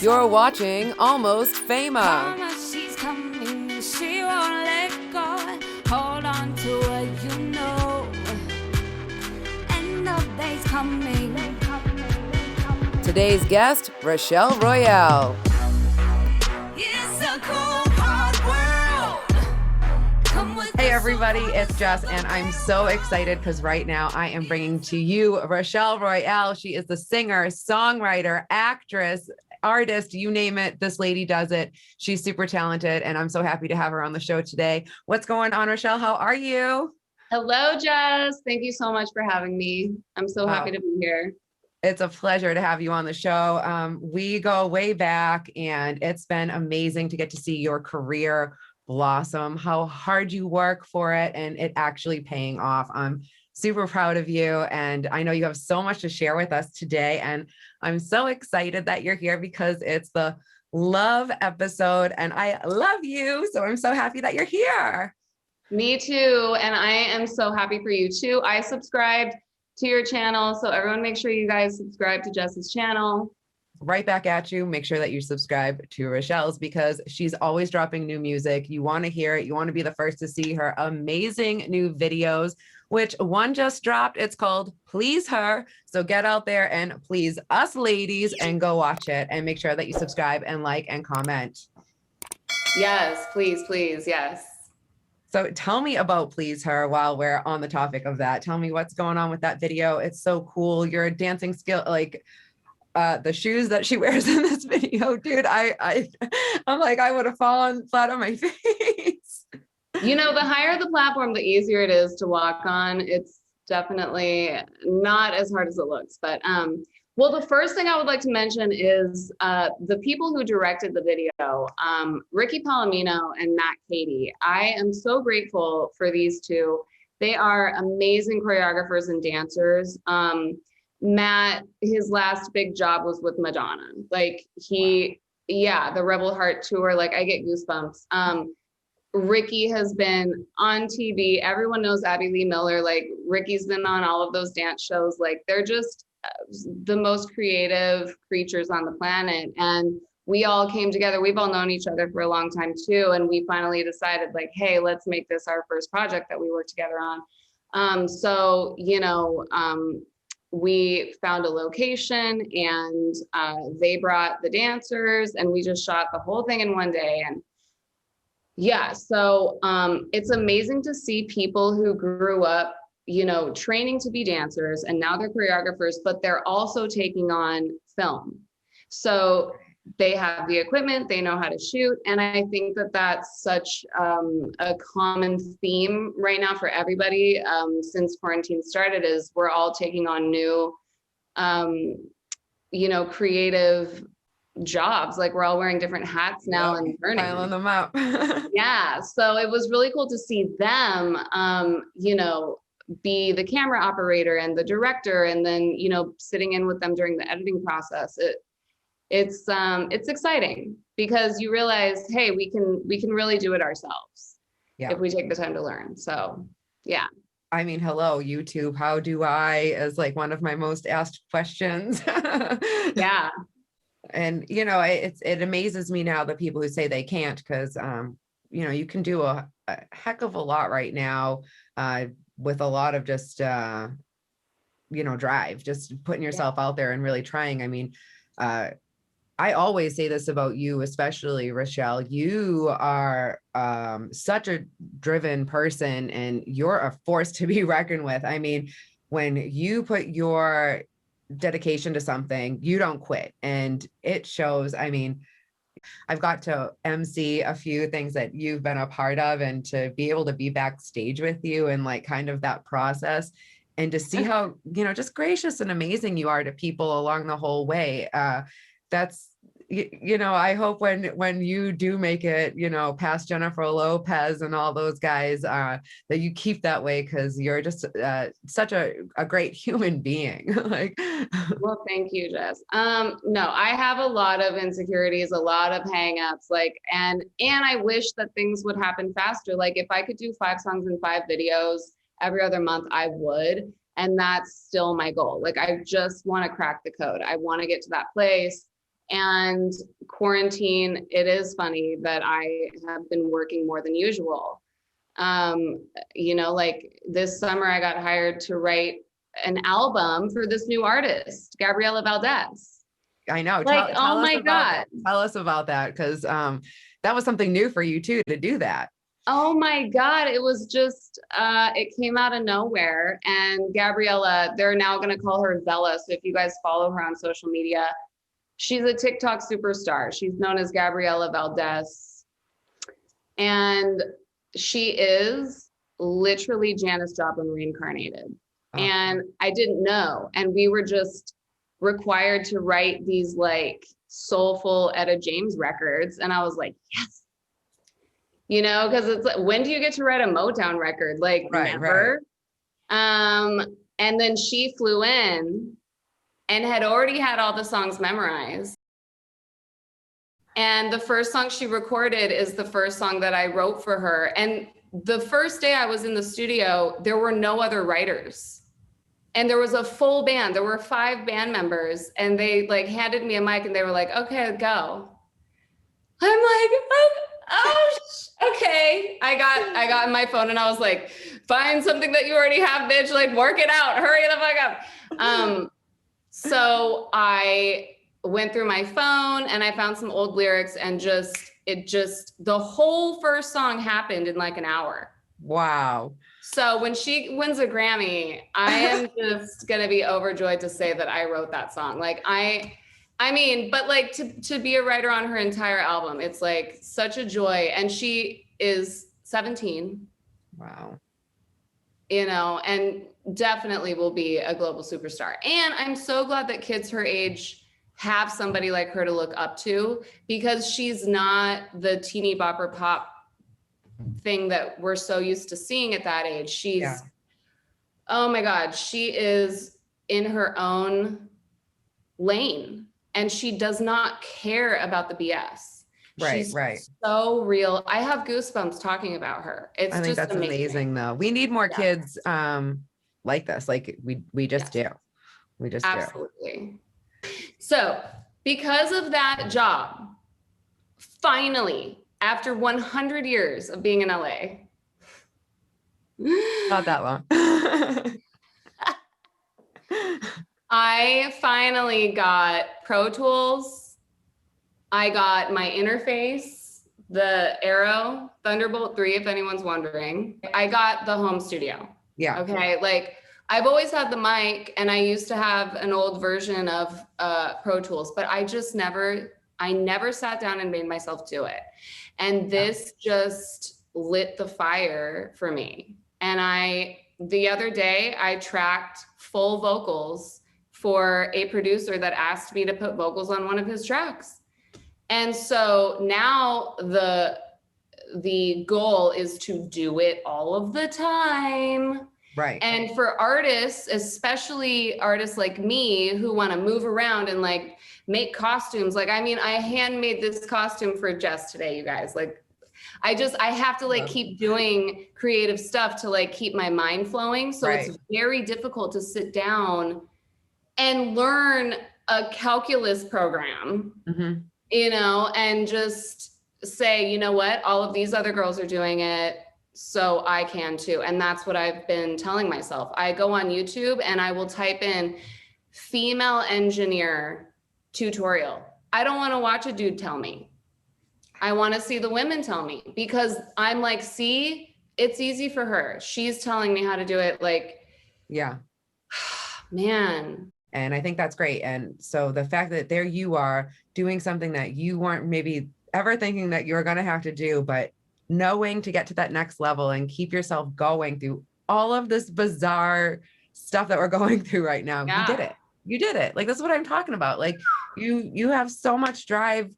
You're watching Almost Famous. Mama, she's coming, she won't let go. Hold on to what you know. And the day's coming. Today's guest, Rachele Royale. It's a cold, hard world. Come with Hey everybody, it's Jes, and I'm so excited because right now I am bringing to you Rachele Royale. She is the singer, songwriter, actress, artist, you name it. This lady does it. She's super talented, and I'm so happy to have her on the show today. What's going on, Rachele? How are you? Hello, Jes. Thank you so much for having me. I'm so happy to be here. It's a pleasure to have you on the show. We go way back, and it's been amazing to get to see your career blossom, how hard you work for it, and it actually paying off. I'm super proud of you, and I know you have so much to share with us today, and I'm so excited that you're here because it's the love episode, and I love you, so I'm so happy that you're here. Me too, and I am so happy for you too. I subscribed to your channel, so everyone make sure you guys subscribe to Jes's channel. Right back at you. Make sure that you subscribe to Rachele's because she's always dropping new music. You want to hear it. You want to be the first to see her amazing new videos, which one just dropped. It's called Please Her. So get out there and please us ladies and go watch it and make sure that you subscribe and like and comment. Yes, please, please, yes. So tell me about Please Her while we're on the topic of that. Tell me what's going on with that video. It's so cool. Your dancing skill, like the shoes that she wears in this video, dude, I'm like, I would have fallen flat on my face. You know, the higher the platform, the easier it is to walk on. It's definitely not as hard as it looks. But well, the first thing I would like to mention is the people who directed the video, Ricky Palomino and Matt Cady. I am so grateful for these two. They are amazing choreographers and dancers. Matt, his last big job was with Madonna. Like yeah, the Rebel Heart tour, like I get goosebumps. Ricky has been on TV. Everyone knows Abby Lee Miller. Like Ricky's been on all of those dance shows. Like they're just the most creative creatures on the planet. And we all came together. We've all known each other for a long time too. And we finally decided like, hey, let's make this our first project that we work together on. So, you know, we found a location and they brought the dancers and we just shot the whole thing in one day. And yeah, so it's amazing to see people who grew up, you know, training to be dancers and now they're choreographers, but they're also taking on film. So they have the equipment, they know how to shoot. And I think that that's such a common theme right now for everybody since quarantine started is we're all taking on new, you know, creative jobs. Like we're all wearing different hats now and learning. Piling them up. Yeah. So it was really cool to see them, you know, be the camera operator and the director and then, you know, sitting in with them during the editing process. It's exciting because you realize, hey, we can really do it ourselves if we take the time to learn. So yeah. I mean, hello, YouTube. How do I is like one of my most asked questions. Yeah. And, you know, it amazes me now that people who say they can't, because, you know, you can do a heck of a lot right now with a lot of just, you know, drive, just putting yourself out there and really trying. I mean, I always say this about you, especially Rachele, you are such a driven person and you're a force to be reckoned with. I mean, when you put your dedication to something, you don't quit and it shows. I mean, I've got to MC a few things that you've been a part of and to be able to be backstage with you and like kind of that process and to see how, you know, just gracious and amazing you are to people along the whole way. That's, you know, I hope when you do make it, you know, past Jennifer Lopez and all those guys, that you keep that way because you're just such a great human being. Like, well, thank you, Jes. No, I have a lot of insecurities, a lot of hangups, like, and I wish that things would happen faster. Like if I could do 5 songs and 5 videos every other month, I would. And that's still my goal. Like, I just want to crack the code. I want to get to that place. And quarantine, it is funny that I have been working more than usual. You know, like this summer I got hired to write an album for this new artist, Gabriela Valdez. I know. Like, Tell oh us my about God. that. Tell us about that, because that was something new for you too, to do that. Oh my God. It was just, it came out of nowhere. And Gabriela, they're now going to call her Zella. So if you guys follow her on social media, she's a TikTok superstar. She's known as Gabriela Valdez. And she is literally Janis Joplin reincarnated. Oh. And I didn't know. And we were just required to write these like soulful Etta James records. And I was like, yes. You know, because it's like, when do you get to write a Motown record? Like never. Right. And then she flew in and had already had all the songs memorized. And the first song she recorded is the first song that I wrote for her. And the first day I was in the studio, there were no other writers. And there was a full band. There were 5 band members, and they like handed me a mic and they were like, okay, go. I'm like, oh, okay. I got my phone and I was like, find something that you already have, bitch. Like, work it out. Hurry the fuck up. So I went through my phone and I found some old lyrics, and the whole first song happened in like an hour. Wow. So when she wins a Grammy, I am just gonna be overjoyed to say that I wrote that song. Like I mean, but like to be a writer on her entire album, it's like such a joy. And she is 17. Wow. You know, and definitely will be a global superstar. And I'm so glad that kids her age have somebody like her to look up to, because she's not the teeny bopper pop thing that we're so used to seeing at that age. She's, oh my God, she is in her own lane, and she does not care about the BS. She's so real. I have goosebumps talking about her. I think that's amazing though. We need more kids like this. Like we just do. We just absolutely. So because of that job, finally, after 100 years of being in LA. Not that long. I finally got Pro Tools. I got my interface, the Aero Thunderbolt 3, if anyone's wondering. I got the home studio. Yeah. Okay. Like I've always had the mic, and I used to have an old version of Pro Tools, but I never sat down and made myself do it. And this just lit the fire for me. And the other day I tracked full vocals for a producer that asked me to put vocals on one of his tracks. And so now the goal is to do it all of the time. Right. And for artists, especially artists like me who want to move around and like make costumes. Like, I mean, I handmade this costume for Jes today, you guys. Like, I have to like keep doing creative stuff to like keep my mind flowing. So it's very difficult to sit down and learn a calculus program, you know, and just say, you know what, all of these other girls are doing it, so I can too. And that's what I've been telling myself. I go on YouTube and I will type in female engineer tutorial. I don't want to watch a dude tell me. I want to see the women tell me, because I'm like, see, it's easy for her. She's telling me how to do it. Like, yeah, man. And I think that's great. And so the fact that there you are doing something that you weren't maybe ever thinking that you're going to have to do, but knowing to get to that next level and keep yourself going through all of this bizarre stuff that we're going through right now. You did it. You did it. Like, that's what I'm talking about. Like you have so much drive.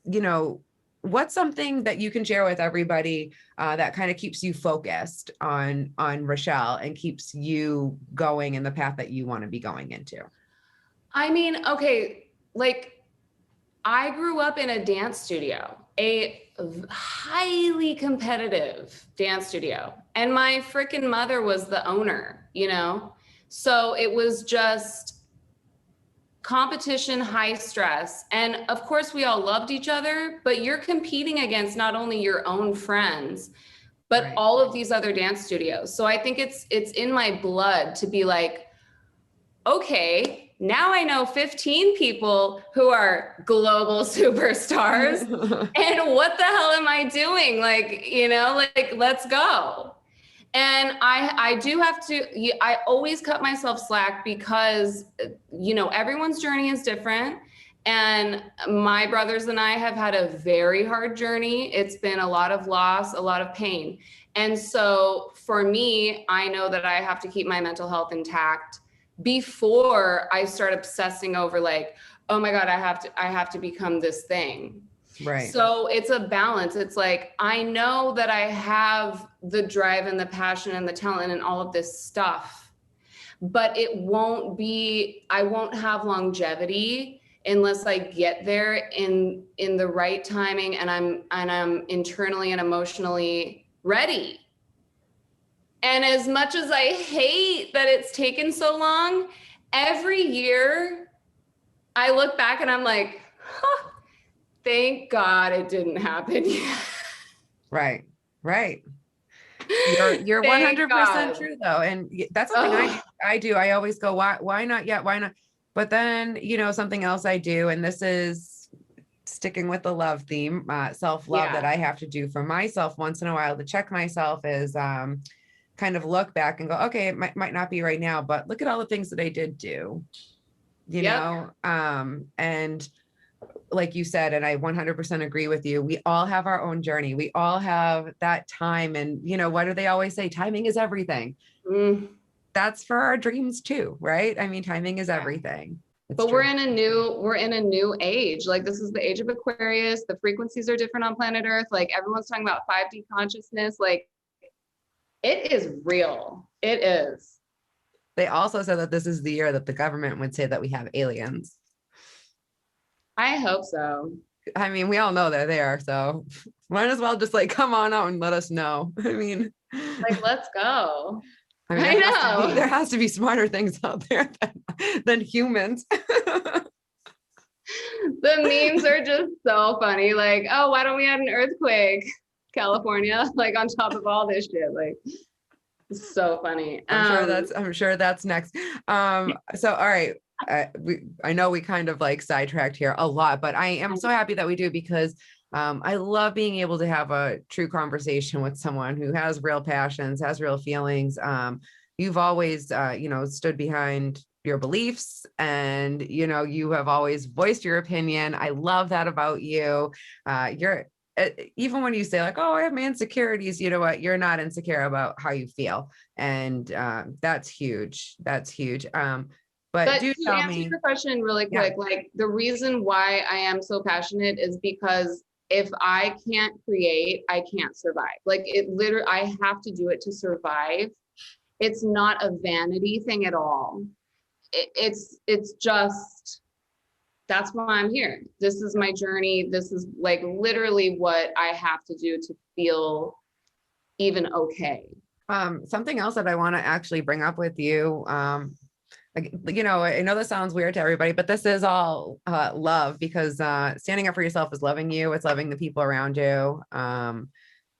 You know, what's something that you can share with everybody that kind of keeps you focused on Rachele and keeps you going in the path that you want to be going into? I mean, okay, like I grew up in a dance studio, a highly competitive dance studio, and my freaking mother was the owner, you know? So it was just competition, high stress. And of course, we all loved each other, but you're competing against not only your own friends, but Right. all of these other dance studios. So I think it's in my blood to be like, okay, now I know 15 people who are global superstars. And what the hell am I doing? Like, you know, like, let's go. And I do have to, I always cut myself slack because, you know, everyone's journey is different. And my brothers and I have had a very hard journey. It's been a lot of loss, a lot of pain. And so for me, I know that I have to keep my mental health intact before I start obsessing over like, oh my God, I have to become this thing. Right. So it's a balance. It's like, I know that I have the drive and the passion and the talent and all of this stuff, but I won't have longevity unless I get there in the right timing and I'm internally and emotionally ready. And as much as I hate that it's taken so long, every year I look back and I'm like, huh, thank God it didn't happen yet. Right. Right. You're 100% true though. And that's something I do. I always go, why not yet? Why not? But then, you know, something else I do, and this is sticking with the love theme, self-love that I have to do for myself once in a while to check myself is, kind of look back and go, okay, it might not be right now, but look at all the things that I did do, you know? And like you said, and I 100% agree with you, we all have our own journey. We all have that time. And, you know, what do they always say? Timing is everything. That's for our dreams too, right? I mean, timing is everything. But we're in a new age. Like, this is the age of Aquarius. The frequencies are different on planet Earth. Like, everyone's talking about 5D consciousness. Like, it is real. It is. They also said that this is the year that the government would say that we have aliens. I hope so. I mean, we all know they're there, so might as well just like come on out and let us know. I mean, like, let's go. I mean, there has to be smarter things out there than humans. The memes are just so funny. Like, oh, why don't we have an earthquake, California? Like, on top of all this shit. Like, it's so funny. I'm sure that's next. So, all right. I know we kind of like sidetracked here a lot, but I am so happy that we do, because I love being able to have a true conversation with someone who has real passions, has real feelings. You've always, you know, stood behind your beliefs, and, you know, you have always voiced your opinion. I love that about you. You're even when you say like, oh, I have my insecurities, you know what, you're not insecure about how you feel. And that's huge. That's huge. But do to tell answer me your question really quick, like, the reason why I am so passionate is because if I can't create, I can't survive. Like, it literally, I have to do it to survive. It's not a vanity thing at all. It's just, that's why I'm here. This is my journey. This is like literally what I have to do to feel even okay. Something else that I want to actually bring up with you, like, you know, I know this sounds weird to everybody, but this is all love, because standing up for yourself is loving you. It's loving the people around you.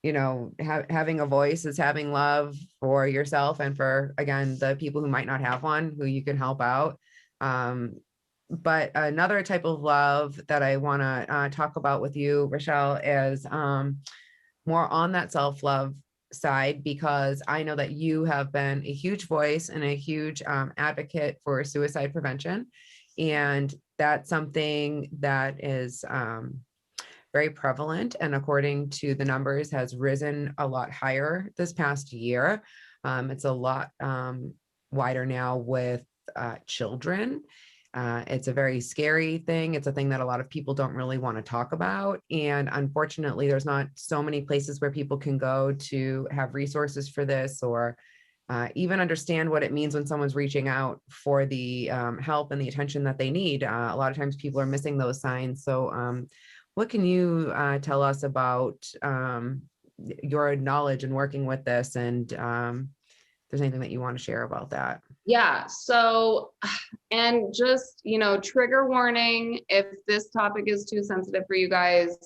You know, having a voice is having love for yourself and for, again, the people who might not have one, who you can help out. But another type of love that I want to talk about with you, Rachele, is more on that self-love side, because I know that you have been a huge voice and a huge advocate for suicide prevention. And that's something that is very prevalent, and according to the numbers has risen a lot higher this past year. It's a lot wider now with children. It's a very scary thing. It's a thing that a lot of people don't really want to talk about. And unfortunately, there's not so many places where people can go to have resources for this, or even understand what it means when someone's reaching out for the help and the attention that they need. A lot of times people are missing those signs. So what can you tell us about your knowledge and working with this, and there's anything that you want to share about that. Yeah. So, and just, trigger warning, if this topic is too sensitive for you guys,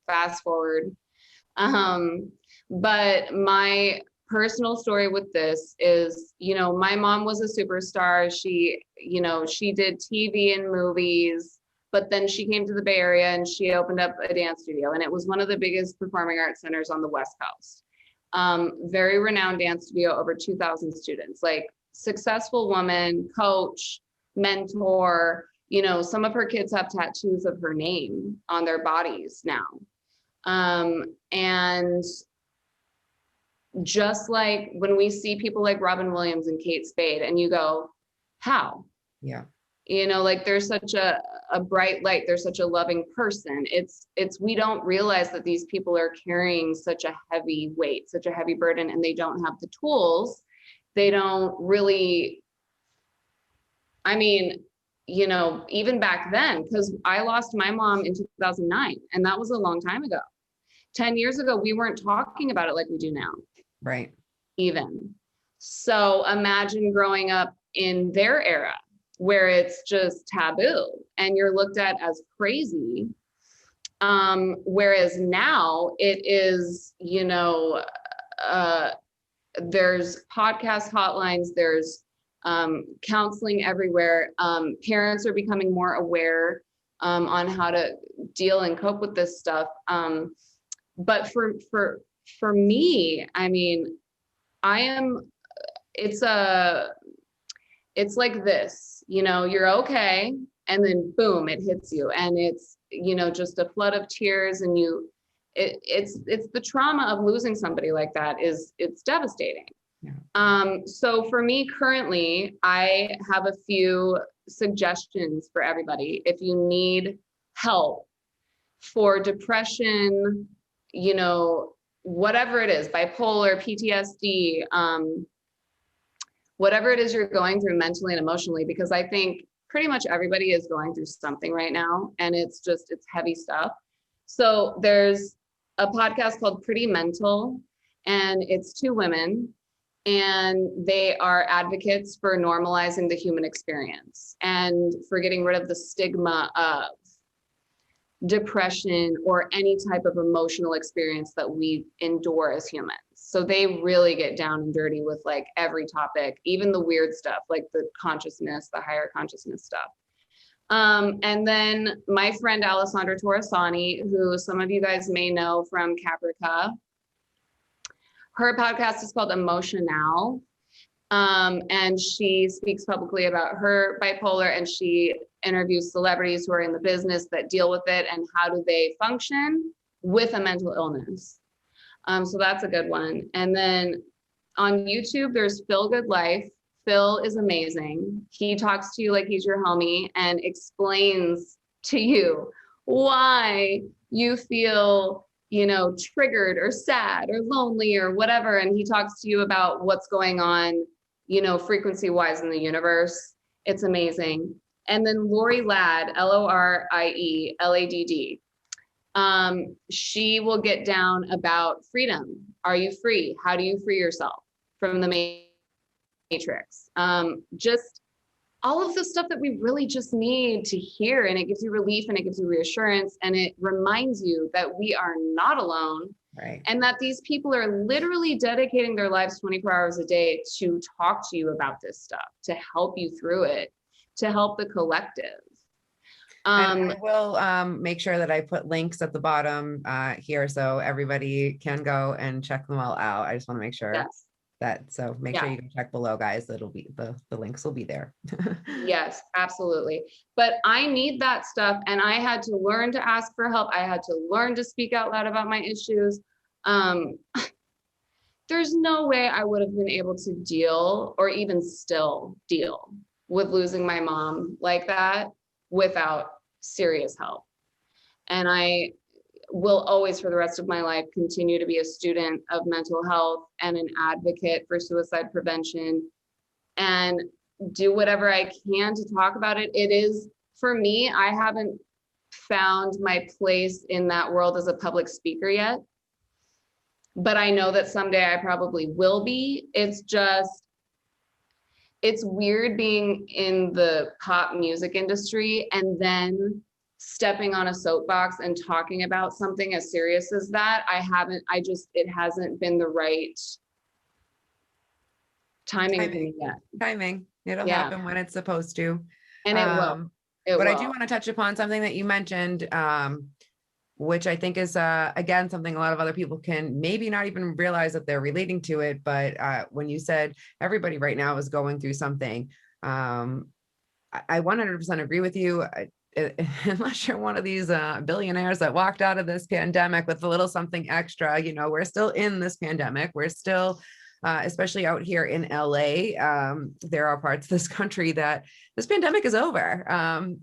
fast forward. But my personal story with this is, my mom was a superstar. She did TV and movies, but then she came to the Bay Area and she opened up a dance studio, and it was one of the biggest performing arts centers on the West Coast. Very renowned dance studio, over 2,000 students, like successful woman, coach, mentor. Some of her kids have tattoos of her name on their bodies now. And just like when we see people like Robin Williams and Kate Spade, and you go, how? Yeah. Like there's such a bright light, there's such a loving person. It's we don't realize that these people are carrying such a heavy weight, such a heavy burden, and they don't have the tools. They don't really, even back then, because I lost my mom in 2009, and that was a long time ago. 10 years ago, we weren't talking about it like we do now. Right. Even. So imagine growing up in their era where it's just taboo and you're looked at as crazy. Whereas now it is, there's podcast hotlines, there's counseling everywhere. Parents are becoming more aware on how to deal and cope with this stuff. But for me, it's like this, you're okay, and then boom, it hits you, and it's, just a flood of tears, and it's the trauma of losing somebody like that it's devastating. Yeah. So for me currently, I have a few suggestions for everybody. If you need help for depression, whatever it is, bipolar, PTSD, whatever it is you're going through mentally and emotionally, because I think pretty much everybody is going through something right now, and it's heavy stuff. So there's a podcast called Pretty Mental, and it's 2 women, and they are advocates for normalizing the human experience and for getting rid of the stigma of depression or any type of emotional experience that we endure as humans. So they really get down and dirty with like every topic, even the weird stuff, like the consciousness, the higher consciousness stuff. And then my friend Alessandra Torresani, who some of you guys may know from Caprica, her podcast is called Emotional. And she speaks publicly about her bipolar, and she interviews celebrities who are in the business that deal with it and how do they function with a mental illness. So that's a good one. And then on YouTube, there's Phil Good Life. Phil is amazing. He talks to you like he's your homie and explains to you why you feel, triggered or sad or lonely or whatever. And he talks to you about what's going on, frequency wise in the universe. It's amazing. And then Lorie Ladd, Lorie Ladd, she will get down about freedom. Are you free? How do you free yourself from the matrix? Just all of the stuff that we really just need to hear, and it gives you relief and it gives you reassurance, and it reminds you that we are not alone. Right. And that these people are literally dedicating their lives 24 hours a day to talk to you about this stuff, to help you through it, to help the collective. And I will make sure that I put links at the bottom here so everybody can go and check them all out. I just want to make sure so make sure you can check below, guys. It'll be the links will be there. Yes, absolutely. But I need that stuff, and I had to learn to ask for help. I had to learn to speak out loud about my issues. There's no way I would have been able to deal, or even still deal, with losing my mom like that without serious help. And I will always, for the rest of my life, continue to be a student of mental health and an advocate for suicide prevention, and do whatever I can to talk about it. It is, for me, I haven't found my place in that world as a public speaker yet. but I know that someday I probably will be. It's weird being in the pop music industry and then stepping on a soapbox and talking about something as serious as that. It hasn't been the right timing for me yet. Timing. It'll Yeah. happen when it's supposed to. And it will. But I do want to touch upon something that you mentioned, which I think is, again, something a lot of other people can maybe not even realize that they're relating to it. But when you said everybody right now is going through something, I 100% agree with you. Unless you're one of these billionaires that walked out of this pandemic with a little something extra, we're still in this pandemic. We're still, especially out here in LA, there are parts of this country that this pandemic is over.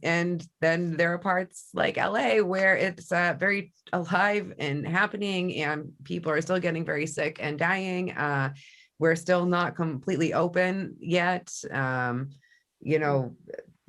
And then there are parts like LA where it's very alive and happening, and people are still getting very sick and dying. We're still not completely open yet.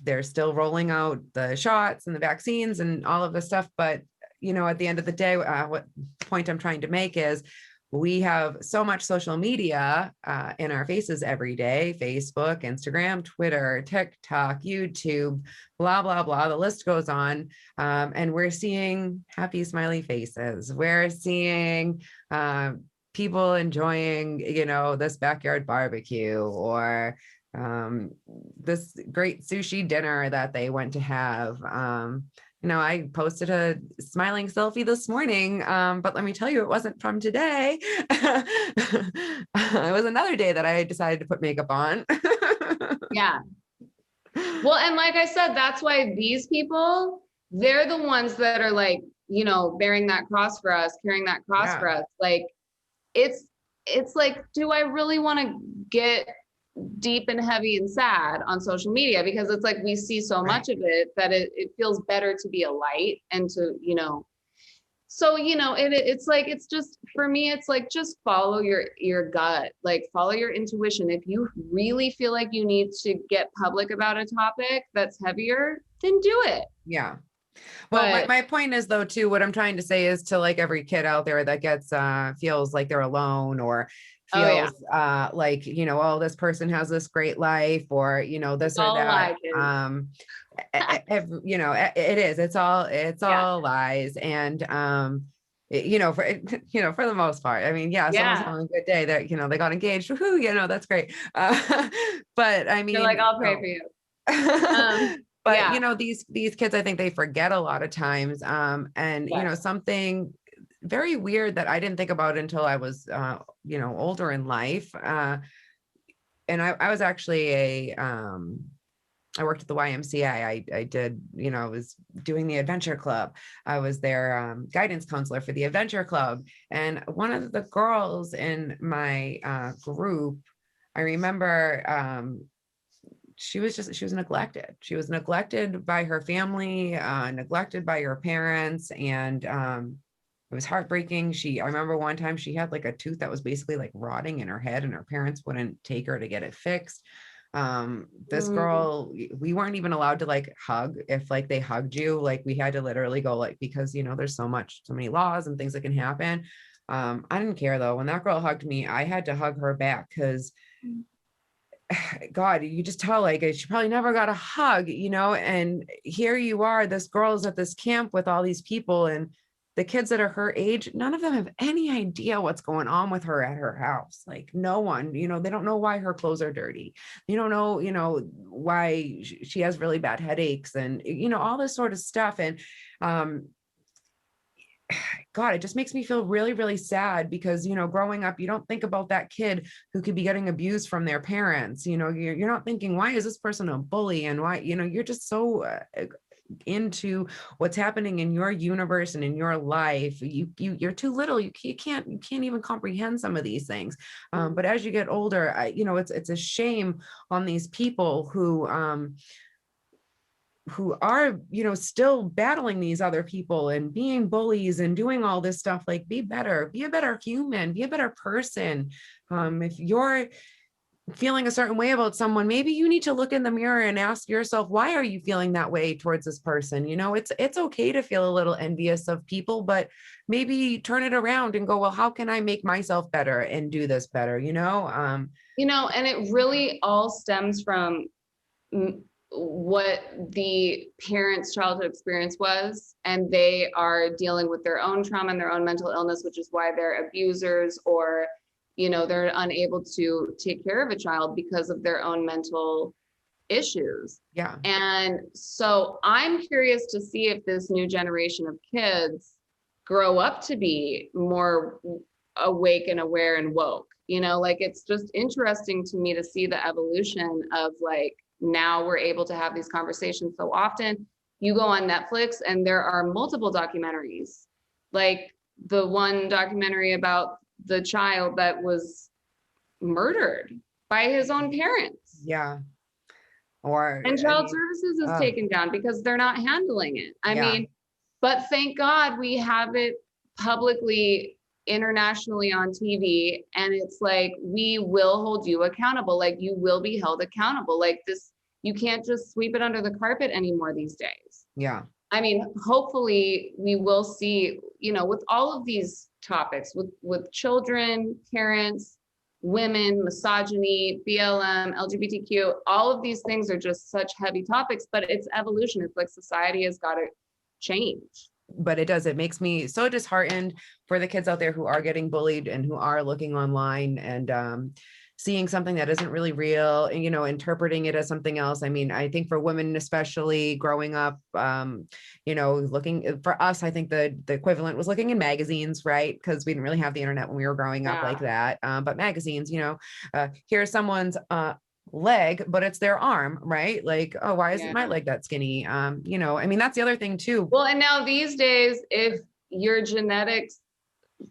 They're still rolling out the shots and the vaccines and all of this stuff. But, at the end of the day, what point I'm trying to make is we have so much social media in our faces every day: Facebook, Instagram, Twitter, TikTok, YouTube, blah, blah, blah. The list goes on. And we're seeing happy, smiley faces. We're seeing people enjoying, this backyard barbecue, or this great sushi dinner that they went to have. I posted a smiling selfie this morning, but let me tell you, it wasn't from today. It was another day that I decided to put makeup on. Yeah. Well, and like I said, that's why these people, they're the ones that are like, bearing that cross for us, carrying that cross for us. Like, it's like, do I really want to get deep and heavy and sad on social media? Because it's like we see so much of it that it feels better to be a light and to, so it's like, it's just, for me, it's like, just follow your gut, like follow your intuition. If you really feel like you need to get public about a topic that's heavier, then do it. Yeah. Well, my point is, though, too, what I'm trying to say is to, like, every kid out there that gets feels like they're alone, or feels like, oh, this person has this great life, or, this or that. It is. It's all lies. And, for the most part, I mean, someone's having a good day that, they got engaged. Woohoo, that's great. But I mean, you're like, I'll pray for you. But these kids, I think they forget a lot of times. And something very weird that I didn't think about until I was older in life. And I was actually I worked at the YMCA. I did, I was doing the adventure club. I was their guidance counselor for the adventure club. And one of the girls in my group, I remember, she was neglected. She was neglected by her family, neglected by her parents. And it was heartbreaking. I remember one time she had like a tooth that was basically like rotting in her head, and her parents wouldn't take her to get it fixed. This girl, we weren't even allowed to like hug. If like they hugged you, like we had to literally go, like, because there's so many laws and things that can happen. I didn't care though. When that girl hugged me, I had to hug her back, because God, you just tell, like, she probably never got a hug, and here you are, this girl's at this camp with all these people, and the kids that are her age, none of them have any idea what's going on with her at her house. Like, no one, they don't know why her clothes are dirty. You don't know, why she has really bad headaches, and, all this sort of stuff. And, God, it just makes me feel really, really sad, because, growing up, you don't think about that kid who could be getting abused from their parents. You're not thinking, why is this person a bully? And why, you're just so into what's happening in your universe and in your life. You're too little. You can't even comprehend some of these things. But as you get older, it's a shame on these people who are, still battling these other people and being bullies and doing all this stuff. Like, be better, be a better human, be a better person. If you're feeling a certain way about someone, maybe you need to look in the mirror and ask yourself, why are you feeling that way towards this person? You know, it's okay to feel a little envious of people, but maybe turn it around and go, well, how can I make myself better and do this better? You know? And it really all stems from what the parents' childhood experience was, and they are dealing with their own trauma and their own mental illness, which is why they're abusers, or they're unable to take care of a child because of their own mental issues. Yeah. And so I'm curious to see if this new generation of kids grow up to be more awake and aware and woke. It's just interesting to me to see the evolution of now we're able to have these conversations so often. You go on Netflix and there are multiple documentaries, like the one documentary about the child that was murdered by his own parents. Yeah. And child services is taken down because they're not handling it. I mean, but thank God we have it publicly, internationally on TV, and it's like, we will hold you accountable. Like, you will be held accountable. Like this, you can't just sweep it under the carpet anymore these days. Yeah. I mean, hopefully we will see, with all of these topics, with children, parents, women, misogyny, BLM, LGBTQ, all of these things are just such heavy topics, but it's evolution. It's like society has got to change. But it makes me so disheartened for the kids out there who are getting bullied and who are looking online and seeing something that isn't really real and, interpreting it as something else. I mean, I think for women, especially growing up, looking for us, I think the equivalent was looking in magazines, right? Because we didn't really have the internet when we were growing up like that. But magazines, here's someone's leg, but it's their arm, right? Like, oh, why isn't my leg that skinny? I mean, that's the other thing too. Well, and now these days, if your genetics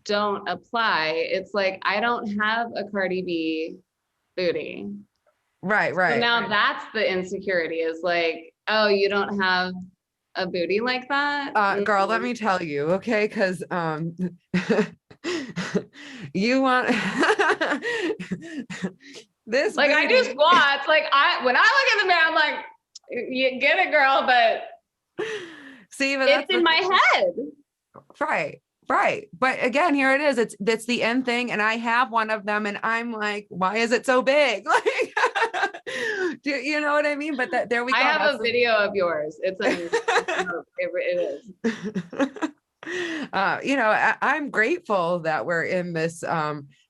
don't apply, it's like, I don't have a Cardi B booty. Right. So now that's the insecurity, is like, oh, you don't have a booty like that? Girl, let me tell you, okay? Because you want this, like, I do squats. Like, when I look in the mirror, I'm like, you get it, girl, but see, but it's in my head. Right. But again, here it is. That's the end thing. And I have one of them and I'm like, why is it so big? Like, do you know what I mean? But there we go. I have a video of yours. It is. I'm grateful that we're in this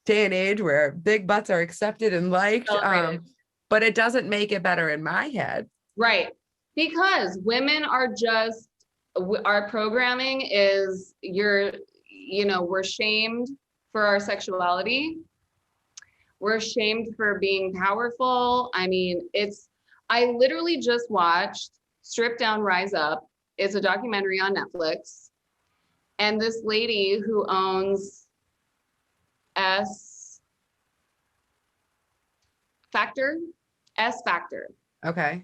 day and age where big butts are accepted and liked, but it doesn't make it better in my head. Right. Because women are just, our programming is, we're shamed for our sexuality. We're shamed for being powerful. I mean, I literally just watched Strip Down, Rise Up. It's a documentary on Netflix. And this lady who owns S Factor. Okay.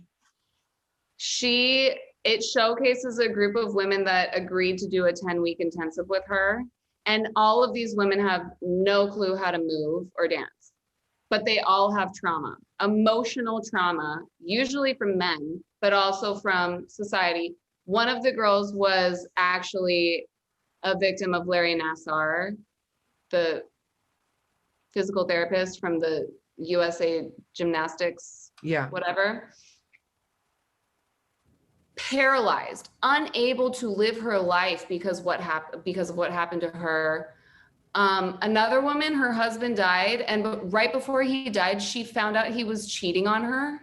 It showcases a group of women that agreed to do a 10-week intensive with her. And all of these women have no clue how to move or dance, but they all have trauma, emotional trauma, usually from men, but also from society. One of the girls was actually a victim of Larry Nassar, the physical therapist from the USA Gymnastics, whatever. Paralyzed, unable to live her life because of what happened to her. Another woman, her husband died, and right before he died, she found out he was cheating on her.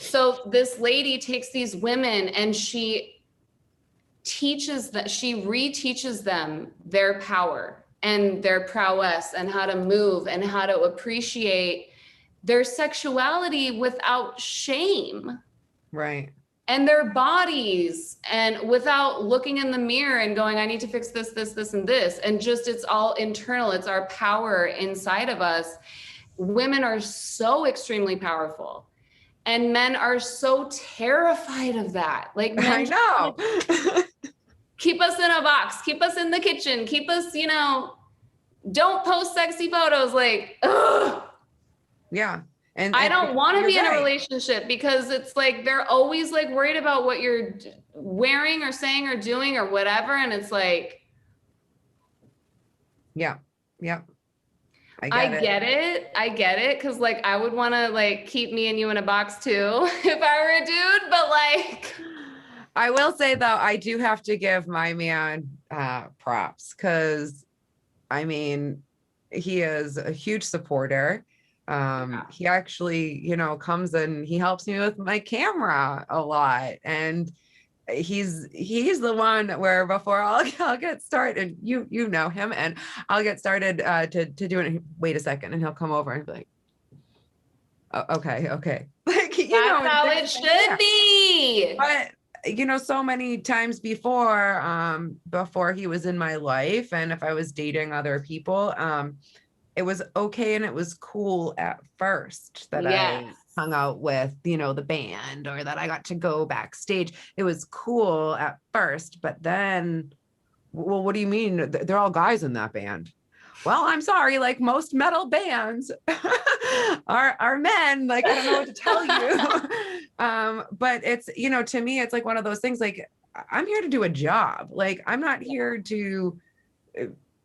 So this lady takes these women and she reteaches them their power and their prowess and how to move and how to appreciate their sexuality without shame. Right. And their bodies, and without looking in the mirror and going, I need to fix this, and this. And just, it's all internal. It's our power inside of us. Women are so extremely powerful. And men are so terrified of that. Like, I know. Keep us in a box, keep us in the kitchen, keep us, don't post sexy photos. Like, ugh. Yeah. I don't want to you're be in a right. relationship because it's like they're always like worried about what you're wearing or saying or doing or whatever. And it's like, Yeah. Yeah. I I get it. get it. I get it. Cause like I would want to like keep me and you in a box too if I were a dude, but like I will say though, I do have to give my man props because I mean, he is a huge supporter. He actually, comes and he helps me with my camera a lot. And he's the one where before I'll get started, you know him, and I'll get started to do it. Wait a second, and he'll come over and be like, oh, okay. Like, that's how it things like should that. be. But so many times before he was in my life, and if I was dating other people, it was okay and it was cool at first that I Yes. hung out with, the band, or that I got to go backstage. It was cool at first, but then, well, what do you mean? They're all guys in that band. Well, I'm sorry, like most metal bands are men. Like, I don't know what to tell you. But it's, to me, it's like one of those things, like, I'm here to do a job. Like, I'm not here to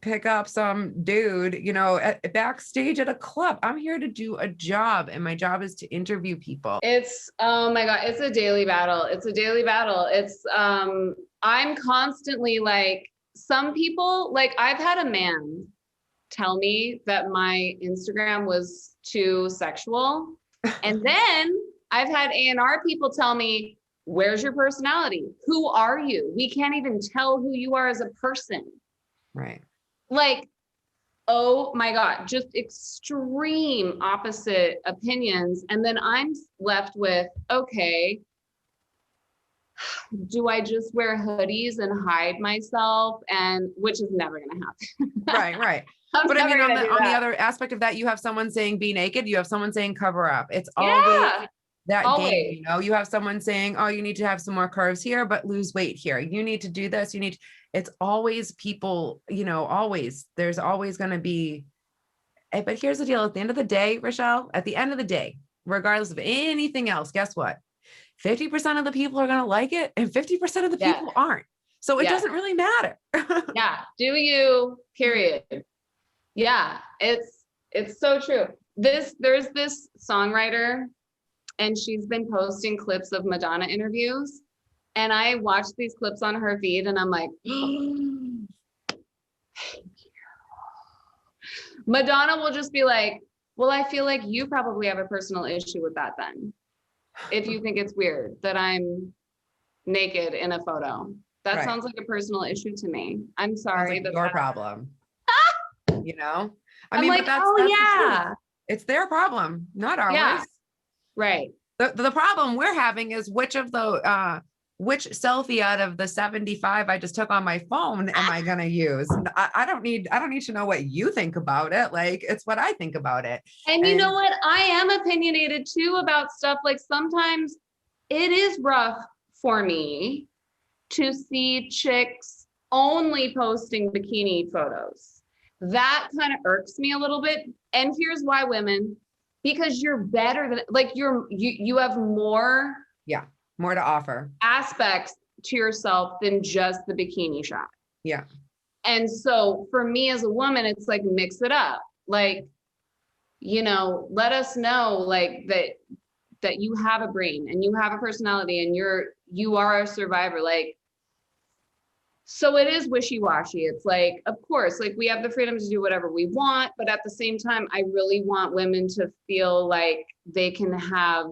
pick up some dude, at backstage at a club. I'm here to do a job, and my job is to interview people. Oh my God, it's a daily battle. It's a daily battle. I'm constantly like, some people, like I've had a man tell me that my Instagram was too sexual. And then I've had A&R people tell me, where's your personality? Who are you? We can't even tell who you are as a person. Right. Like, oh my God, just extreme opposite opinions. And then I'm left with, okay, do I just wear hoodies and hide myself? And which is never going to happen. Right. I'm But I mean, never on gonna do the that. other aspect of that, you have someone saying be naked, you have someone saying cover up. It's always Yeah, that always. game, you have someone saying, oh, you need to have some more curves here, but lose weight here. You need to do this. It's always people, always, there's always going to be, but here's the deal. At the end of the day, Rachele, at the end of the day, regardless of anything else, guess what? 50% of the people are going to like it and 50% of the people aren't. So it doesn't really matter. Yeah. Do you, period. Yeah. It's so true. There's this songwriter and she's been posting clips of Madonna interviews. And I watch these clips on her feed and I'm like, Madonna will just be like, well, I feel like you probably have a personal issue with that then. If you think it's weird that I'm naked in a photo. That sounds like a personal issue to me. I'm sorry. Like your problem. I I'm mean, like, but that's yeah. It's their problem, not ours. Yeah. Right. The problem we're having is which selfie out of the 75 I just took on my phone am I going to use? I don't need to know what you think about it. Like, it's what I think about it. And you know what? I am opinionated too about stuff. Like sometimes it is rough for me to see chicks only posting bikini photos. That kind of irks me a little bit. And here's why, women, because you're better than, like, you have more to offer aspects to yourself than just the bikini shot. Yeah. And so for me as a woman, it's like, mix it up. Like, let us know like that you have a brain and you have a personality and you are a survivor. Like, so it is wishy-washy. It's like, of course, like we have the freedom to do whatever we want, but at the same time, I really want women to feel like they can have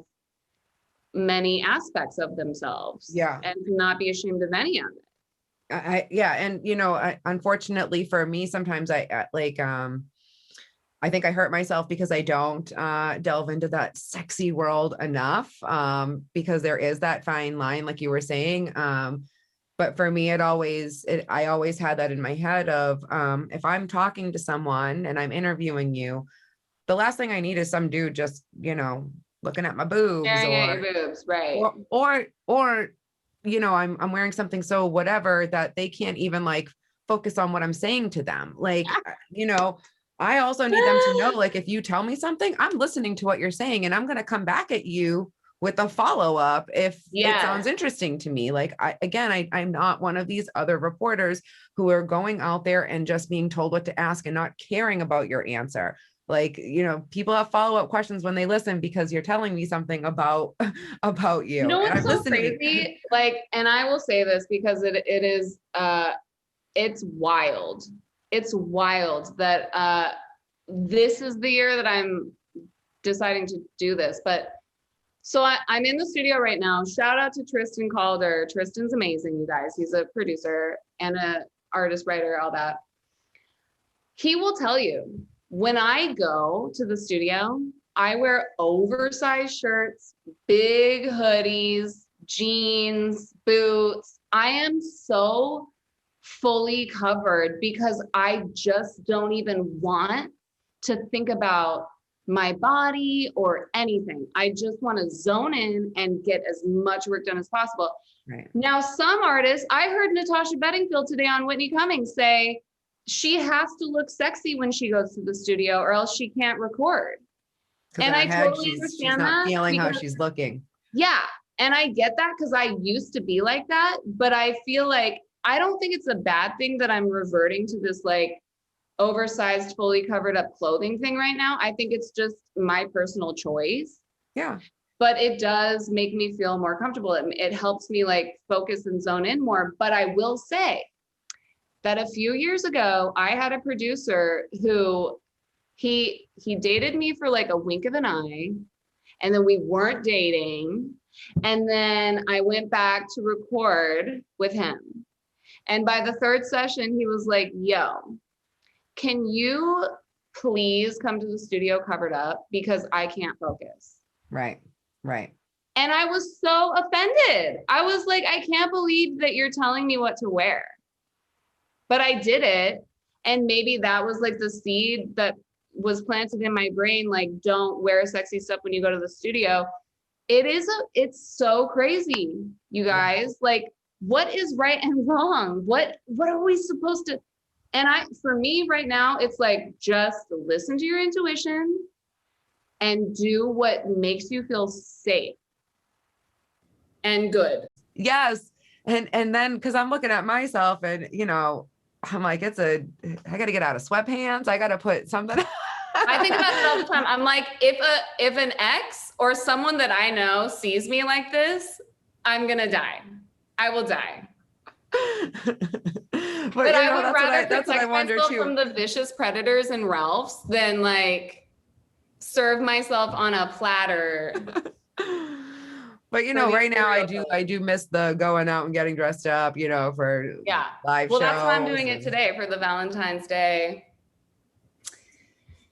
many aspects of themselves. Yeah. And not be ashamed of any of it. And unfortunately for me, sometimes I think I hurt myself because I don't delve into that sexy world enough, because there is that fine line, like you were saying. But for me, I always had that in my head of, if I'm talking to someone and I'm interviewing you, the last thing I need is some dude just, looking at my boobs, staring at your boobs, right? Or I'm wearing something so whatever that they can't even like focus on what I'm saying to them. Like, I also need them to know, like, if you tell me something, I'm listening to what you're saying and I'm going to come back at you with a follow-up if it sounds interesting to me. Like, I'm not one of these other reporters who are going out there and just being told what to ask and not caring about your answer. Like, people have follow-up questions when they listen because you're telling me something about you. You know And what's I'm so listening. crazy? Like, and I will say this because it is it's wild. It's wild that this is the year that I'm deciding to do this. But so I'm in the studio right now. Shout out to Tristan Calder. Tristan's amazing, you guys. He's a producer and a artist, writer, all that. He will tell you, when I go to the studio, I wear oversized shirts, big hoodies, jeans, boots. I am so fully covered because I just don't even want to think about my body or anything. I just want to zone in and get as much work done as possible. Right. Now, some artists, I heard Natasha Bedingfield today on Whitney Cummings say she has to look sexy when she goes to the studio or else she can't record. And I totally understand she's not that. feeling how she's looking. Yeah. And I get that because I used to be like that, but I feel like I don't think it's a bad thing that I'm reverting to this like oversized, fully covered up clothing thing right now. I think it's just my personal choice. Yeah. But it does make me feel more comfortable. It helps me like focus and zone in more. But I will say that a few years ago, I had a producer who he dated me for like a wink of an eye, and then we weren't dating. And then I went back to record with him. And by the third session, he was like, yo, can you please come to the studio covered up because I can't focus. Right. Right. And I was so offended. I was like, I can't believe that you're telling me what to wear. But I did it. And maybe that was like the seed that was planted in my brain, like, don't wear sexy stuff when you go to the studio. It's so crazy, you guys. Like, what is right and wrong? What are we supposed to? And for me right now, it's like, just listen to your intuition and do what makes you feel safe and good. Yes. And then, because I'm looking at myself and, I'm like, I got to get out of sweatpants. I got to put something. I think about it all the time. I'm like, if an ex or someone that I know sees me like this, I'm going to die. I will die. But I would rather protect myself from the vicious predators in Ralph's than like serve myself on a platter. But right now I do miss the going out and getting dressed up, for live shows. Well, that's why I'm doing it today for the Valentine's Day.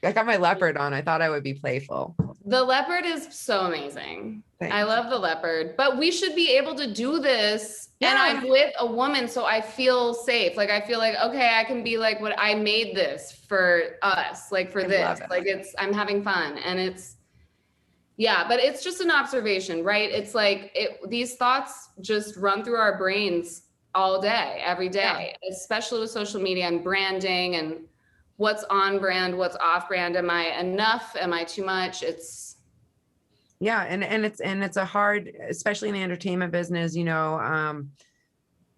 I got my leopard on. I thought I would be playful. The leopard is so amazing. Thanks. I love the leopard, but we should be able to do this. Yeah. And I'm with a woman, so I feel safe. Like, I feel like, okay, I can be like, what I made this for us, like for this, like I'm having fun. And but it's just an observation, right? It's like these thoughts just run through our brains all day, every day, especially with social media and branding and what's on brand, what's off brand. Am I enough? Am I too much? And it's a hard, especially in the entertainment business,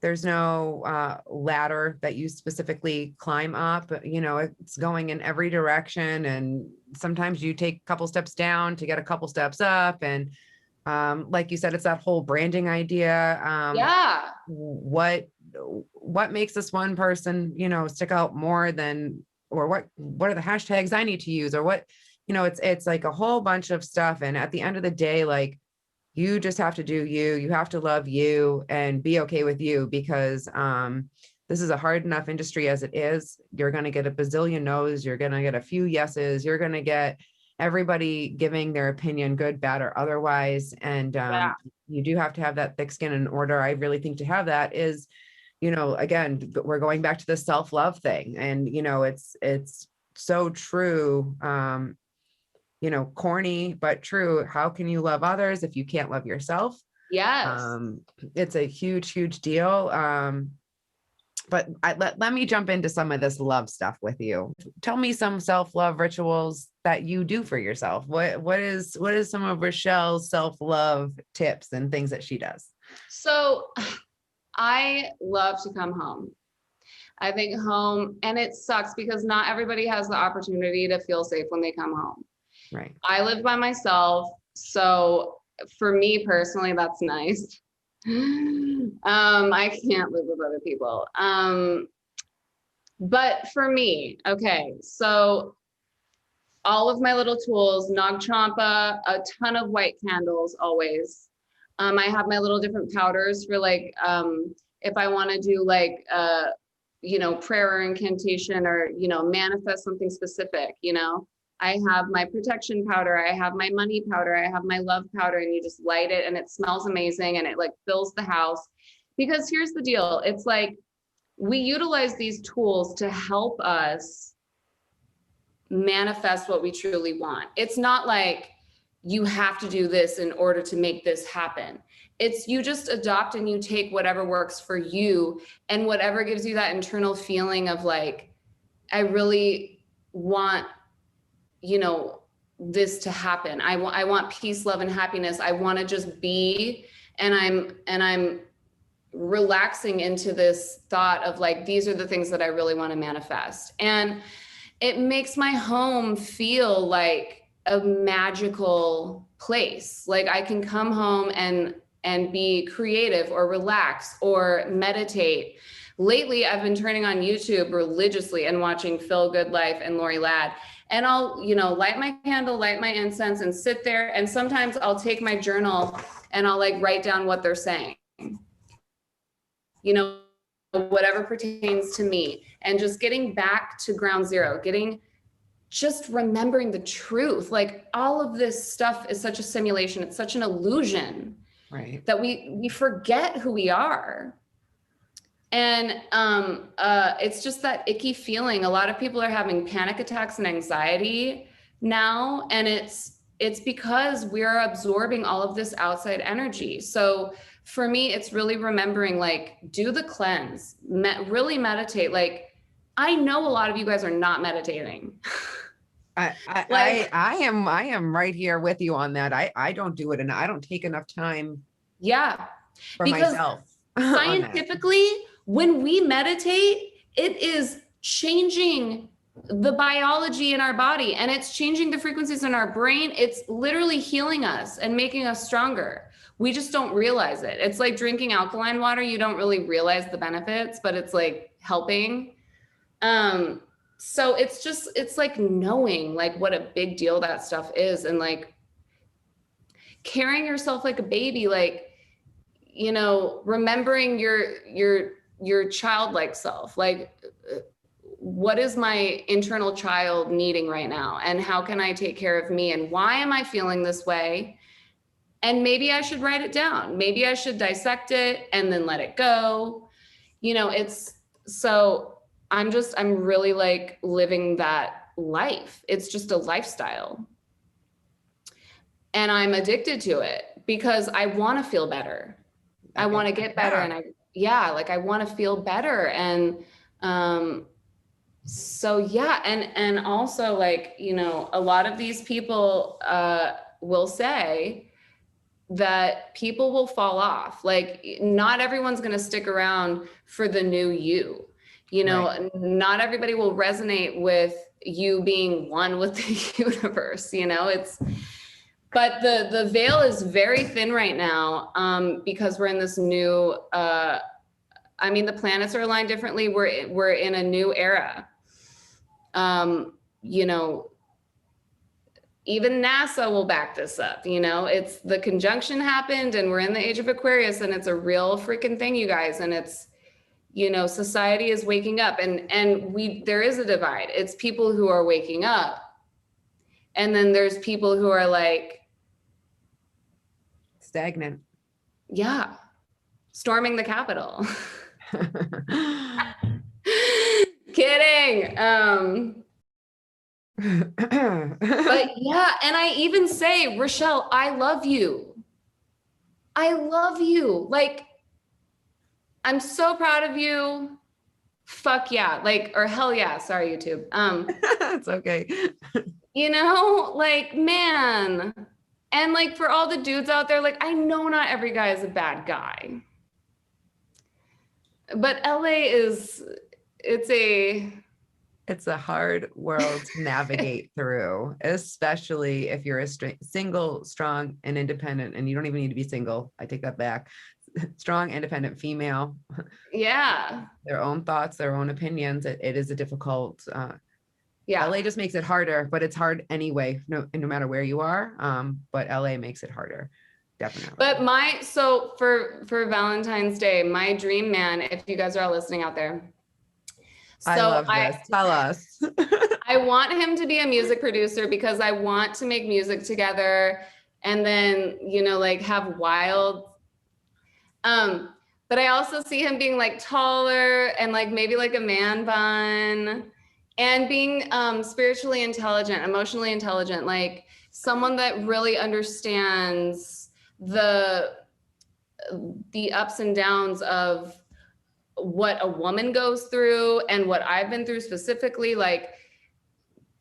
there's no ladder that you specifically climb up, it's going in every direction. And sometimes you take a couple steps down to get a couple steps up. And like you said, it's that whole branding idea. What makes this one person, stick out more than, or what are the hashtags I need to use, or what, it's like a whole bunch of stuff. And at the end of the day, like, you just have to do you have to love you and be okay with you, because this is a hard enough industry as it is. You're going to get a bazillion no's. You're going to get a few yeses. You're going to get everybody giving their opinion, good, bad, or otherwise. And you do have to have that thick skin in order. I really think to have that is, again, we're going back to the self-love thing. And, it's so true. Corny, but true. How can you love others if you can't love yourself? Yes. It's a huge, huge deal. let me jump into some of this love stuff with you. Tell me some self-love rituals that you do for yourself. What is some of Rachele's self-love tips and things that she does? So I love to come home. I think home, and it sucks because not everybody has the opportunity to feel safe when they come home. Right. I live by myself, so for me personally, that's nice. I can't live with other people. But for me, okay, so all of my little tools, Nag Champa, a ton of white candles always. I have my little different powders for like, if I want to do like, prayer or incantation or, manifest something specific, I have my protection powder, I have my money powder, I have my love powder, and you just light it and it smells amazing and it like fills the house. Because here's the deal, it's like we utilize these tools to help us manifest what we truly want. It's not like you have to do this in order to make this happen. It's you just adopt and you take whatever works for you and whatever gives you that internal feeling of like, I really want, this to happen. I want peace, love, and happiness. I want to just be, and I'm relaxing into this thought of like, these are the things that I really want to manifest. And it makes my home feel like a magical place. Like I can come home and be creative or relax or meditate. Lately, I've been turning on YouTube religiously and watching Feel Good Life and Lorie Ladd. And I'll, light my candle, light my incense and sit there. And sometimes I'll take my journal and I'll like write down what they're saying, whatever pertains to me, and just getting back to ground zero, just remembering the truth. Like all of this stuff is such a simulation. It's such an illusion, right? That we forget who we are. And it's just that icky feeling. A lot of people are having panic attacks and anxiety now, and it's because we're absorbing all of this outside energy. So for me, it's really remembering, like, do the cleanse, really meditate. Like, I know a lot of you guys are not meditating. I am right here with you on that. I don't do it, and I don't take enough time. Yeah, for myself. Scientifically, when we meditate, it is changing the biology in our body and it's changing the frequencies in our brain. It's literally healing us and making us stronger. We just don't realize it. It's like drinking alkaline water. You don't really realize the benefits, but it's like helping. So it's like knowing like what a big deal that stuff is, and like carrying yourself like a baby, like, remembering your childlike self, like what is my internal child needing right now? And how can I take care of me? And why am I feeling this way? And maybe I should write it down. Maybe I should dissect it and then let it go. I'm really like living that life. It's just a lifestyle. And I'm addicted to it because I want to feel better. I want to get better. And I want to feel better. And, and also like, a lot of these people, will say that people will fall off. Like not everyone's going to stick around for the new you, right. Not everybody will resonate with you being one with the universe, but the veil is very thin right now, because we're in this new, the planets are aligned differently. We're in a new era. Even NASA will back this up. It's the conjunction happened and we're in the age of Aquarius, and it's a real freaking thing, you guys. And it's, society is waking up, and there is a divide. It's people who are waking up. And then there's people who are like stagnant. Yeah. Storming the Capitol. Kidding. But yeah, and I even say, Rachele, I love you. I love you. Like, I'm so proud of you. fuck yeah, like, or hell yeah, sorry, YouTube. It's okay. You know, like, man. And like for all the dudes out there, like, I know not every guy is a bad guy. But LA is, it's a hard world to navigate through, especially if you're a single, strong, and independent. And you don't even need to be single. I take that back. Strong, independent female. yeah. Their own thoughts, their own opinions. It is a difficult. Yeah. LA just makes it harder, but it's hard anyway, no matter where you are. But LA makes it harder, definitely. But so for Valentine's Day, my dream man, if you guys are all listening out there. So I love this. Tell us. I want him to be a music producer because I want to make music together and then, you know, like have wild. But I also see him being like taller and like maybe like a man bun and being spiritually intelligent, emotionally intelligent, like someone that really understands the ups and downs of what a woman goes through and what I've been through specifically, like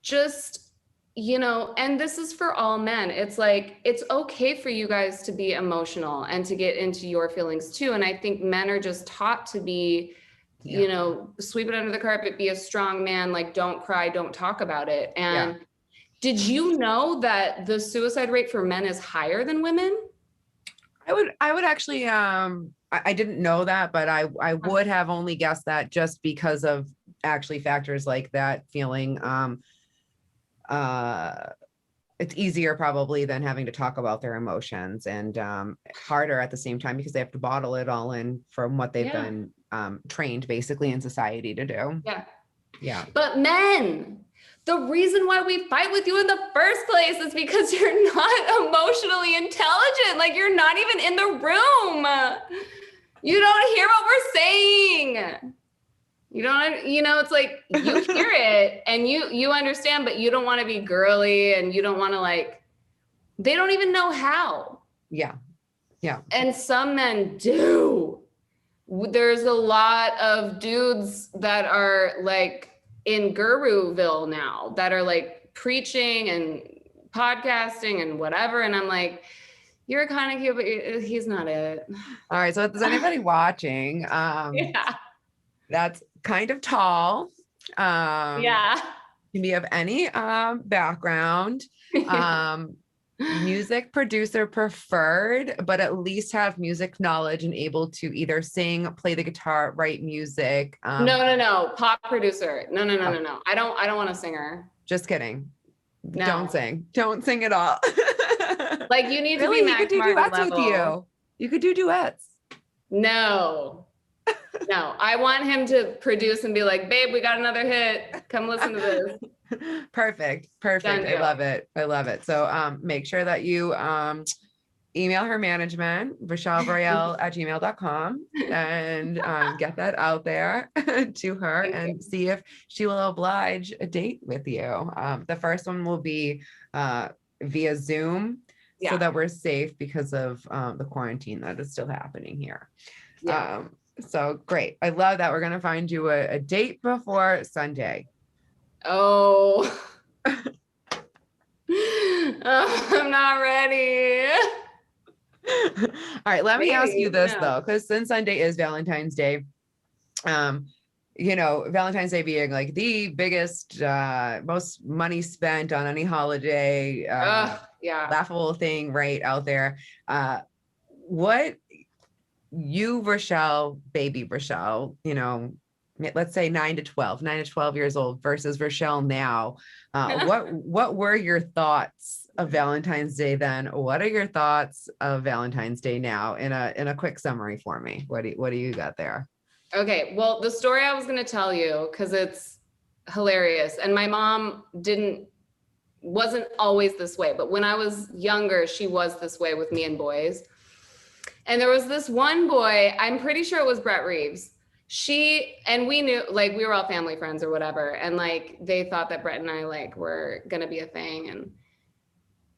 just, you know, and this is for all men. It's like, it's okay for you guys to be emotional and to get into your feelings too. And I think men are just taught to be, you know, sweep it under the carpet, be a strong man, like don't cry, don't talk about it. And did you know that the suicide rate for men is higher than women? I would actually, I didn't know that, but I would have only guessed that just because of actually factors like that, feeling it's easier probably than having to talk about their emotions, and harder at the same time because they have to bottle it all in from what they've been trained basically in society to do. Yeah. But men, the reason why we fight with you in the first place is because you're not emotionally intelligent. Like you're not even in the room. You don't hear what we're saying. You don't, you know, it's like you hear it and you understand, but you don't want to be girly and you don't want to like, they don't even know how. Yeah. And some men do. There's a lot of dudes that are like in Guruville now that are like preaching and podcasting and whatever. And I'm like, you're kind of cute, but he's not it. All right. So if there's anybody watching, that's kind of tall. Can be of any background. Music producer preferred, but at least have music knowledge and able to either sing, play the guitar, write music. No. Pop producer. No. I don't want a singer. Just kidding. No. Don't sing at all. Like you need really? to be Max Martin level. With you. You could do duets. No, I want him to produce and be like, babe, we got another hit. Come listen to this. Perfect. I love it. So make sure that you email her management, Rachele Royale at gmail.com, and get that out there to her and see if she will oblige a date with you. The first one will be via Zoom, so that we're safe because of the quarantine that is still happening here. So great. I love that. We're going to find you a date before Sunday. Oh, I'm not ready. All right. Let me ask you this though, because since Sunday is Valentine's Day, you know, Valentine's Day being like the biggest, most money spent on any holiday, laughable thing right out there. What you, Rachele, baby Rachele, you know, let's say 9 to 12 years old versus Rachele now. What were your thoughts of Valentine's Day then? What are your thoughts of Valentine's Day now in a quick summary for me? What do you got there? Okay. Well, the story I was going to tell you, cause it's hilarious. And my mom wasn't always this way, but when I was younger, she was this way with me and boys. And there was this one boy, I'm pretty sure it was Brett Reeves. We knew, like, we were all family friends or whatever. And like, they thought that Brett and I like were going to be a thing.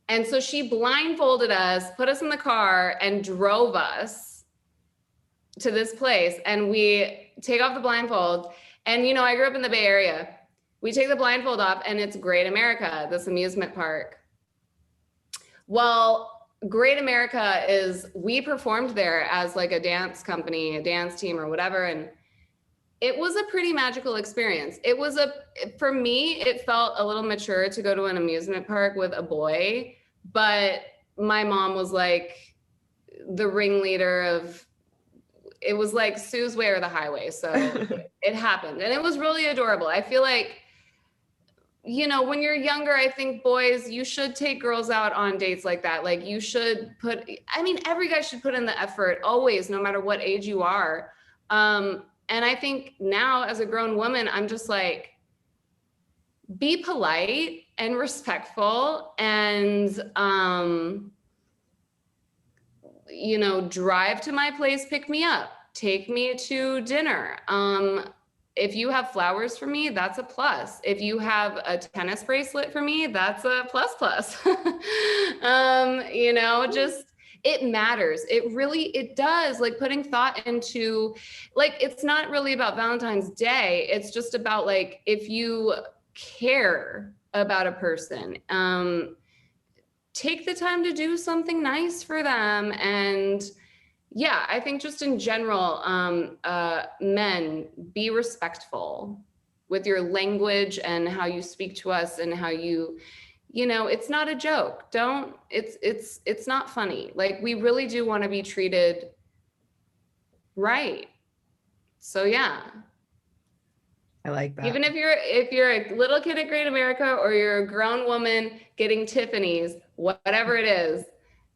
And so she blindfolded us, put us in the car and drove us to this place. And we take off the blindfold And, you know, I grew up in the Bay Area. We take the blindfold off and it's Great America, this amusement park. Well, Great America we performed there as like a dance company, a dance team or whatever. And it was a pretty magical experience. For me, it felt a little mature to go to an amusement park with a boy, but my mom was like the ringleader of, it was like Sue's way or the highway. So it happened and it was really adorable. I feel like, you know, when you're younger, I think boys, you should take girls out on dates like that. Like you should every guy should put in the effort always, no matter what age you are. And I think now as a grown woman, I'm just like, be polite and respectful and, you know, drive to my place, pick me up, take me to dinner. If you have flowers for me, that's a plus. If you have a tennis bracelet for me, that's a plus. You know, just, it matters. It does, like putting thought into, like, it's not really about Valentine's Day. It's just about like, if you care about a person, take the time to do something nice for them. And yeah, I think just in general, men, be respectful with your language and how you speak to us and how you know, it's not a joke. It's not funny. Like we really do want to be treated right. So yeah. I like that. Even if you're a little kid at Great America or you're a grown woman getting Tiffany's, whatever it is,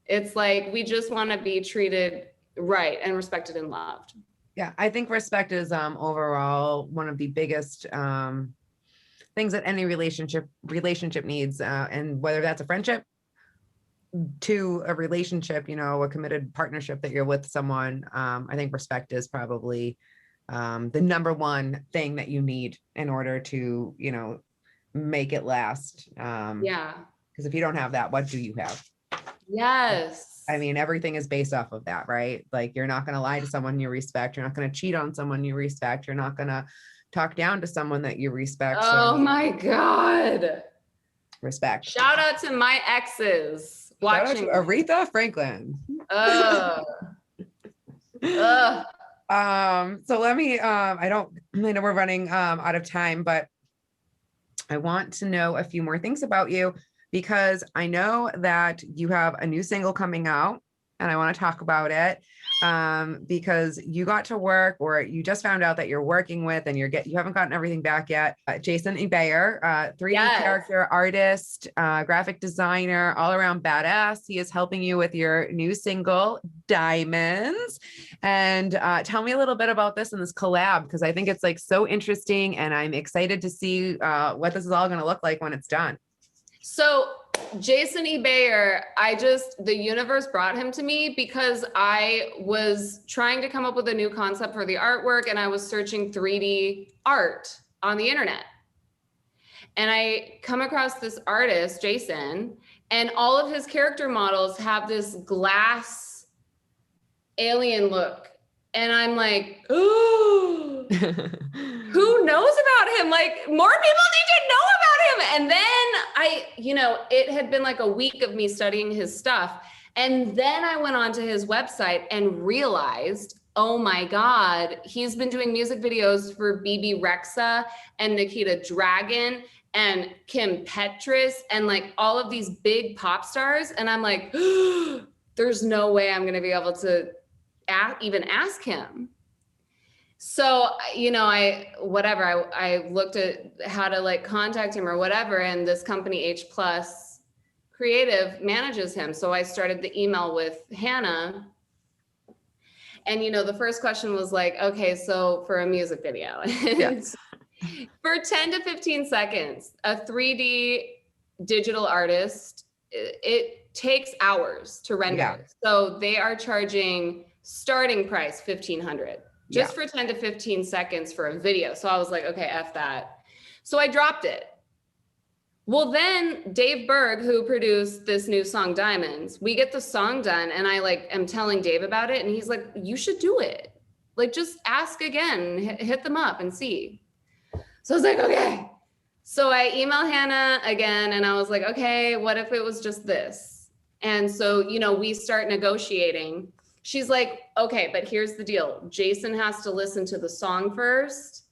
it's like, we just want to be treated right and respected and loved. Yeah, I think respect is overall one of the biggest things that any relationship needs, and whether that's a friendship to a relationship, you know, a committed partnership that you're with someone. I think respect is probably the number one thing that you need in order to, you know, make it last. Yeah. Because if you don't have that, what do you have? Yes. I mean, everything is based off of that, right? Like you're not going to lie to someone you respect. You're not going to cheat on someone you respect. You're not going to talk down to someone that you respect. Oh my God. Respect. Shout out to my exes watching. Aretha Franklin. So let me, I know we're running out of time, but I want to know a few more things about you, because I know that you have a new single coming out and I want to talk about it, because you got to work, or you just found out that you're working with, and you haven't gotten everything back yet. Jason Ebayer, 3D character artist, graphic designer, all around badass. He is helping you with your new single, Diamonds. And tell me a little bit about this and this collab, because I think it's like so interesting, and I'm excited to see what this is all going to look like when it's done. So Jason Ebayer, the universe brought him to me because I was trying to come up with a new concept for the artwork, and I was searching 3D art on the internet. And I come across this artist, Jason, and all of his character models have this glass alien look. And I'm like, ooh, who knows about him? Like, more people need to know about him. And then it had been like a week of me studying his stuff. And then I went onto his website and realized, oh my God, he's been doing music videos for BB Rexa and Nikita Dragon and Kim Petras and like all of these big pop stars. And I'm like, there's no way I'm going to be able to even ask him. So, I looked at how to like contact him or whatever. And this company H Plus Creative manages him. So I started the email with Hannah. And, the first question was like, okay, so for a music video, yes. For 10 to 15 seconds, a 3D digital artist, it takes hours to render. Yeah. So they are charging starting price $1,500 just for 10 to 15 seconds for a video. So I was like, okay, F that. So I dropped it. Well, then Dave Berg, who produced this new song Diamonds, we get the song done and I am telling Dave about it. And he's like, you should do it. Like, just ask again, hit them up and see. So I was like, okay. So I emailed Hannah again and I was like, okay, what if it was just this? And so, you know, we start negotiating. She's like, okay, but here's the deal. Jason has to listen to the song first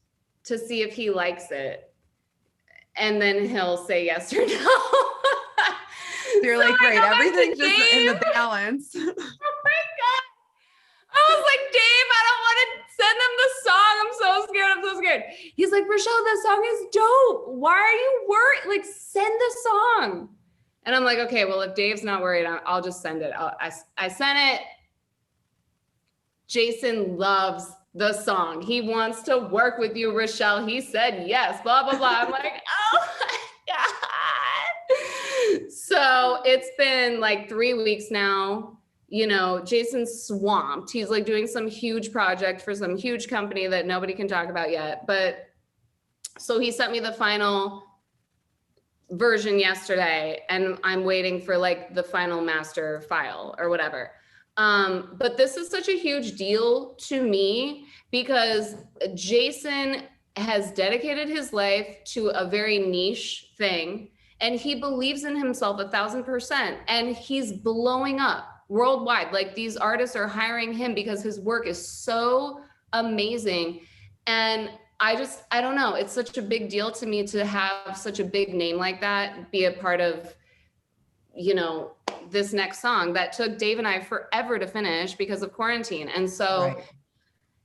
to see if he likes it. And then he'll say yes or no. You're So like, I great, go back to everything's just in the Dave. balance. Oh my God. I was like, Dave, I don't want to send him the song. I'm so scared. I'm so scared. He's like, Rachele, the song is dope. Why are you worried? Like, send the song. And I'm like, okay, well, if Dave's not worried, I'll just send it. I sent it. Jason loves the song. He wants to work with you, Rachele. He said yes, blah, blah, blah. I'm like, oh my God. So it's been like 3 weeks now. You know, Jason's swamped. He's like doing some huge project for some huge company that nobody can talk about yet. But so he sent me the final version yesterday and I'm waiting for like the final master file or whatever. But this is such a huge deal to me because Jason has dedicated his life to a very niche thing and he believes in himself 1,000% and he's blowing up worldwide. Like these artists are hiring him because his work is so amazing. And I don't know. It's such a big deal to me to have such a big name like that be a part of, you know, this next song that took Dave and I forever to finish because of quarantine. And so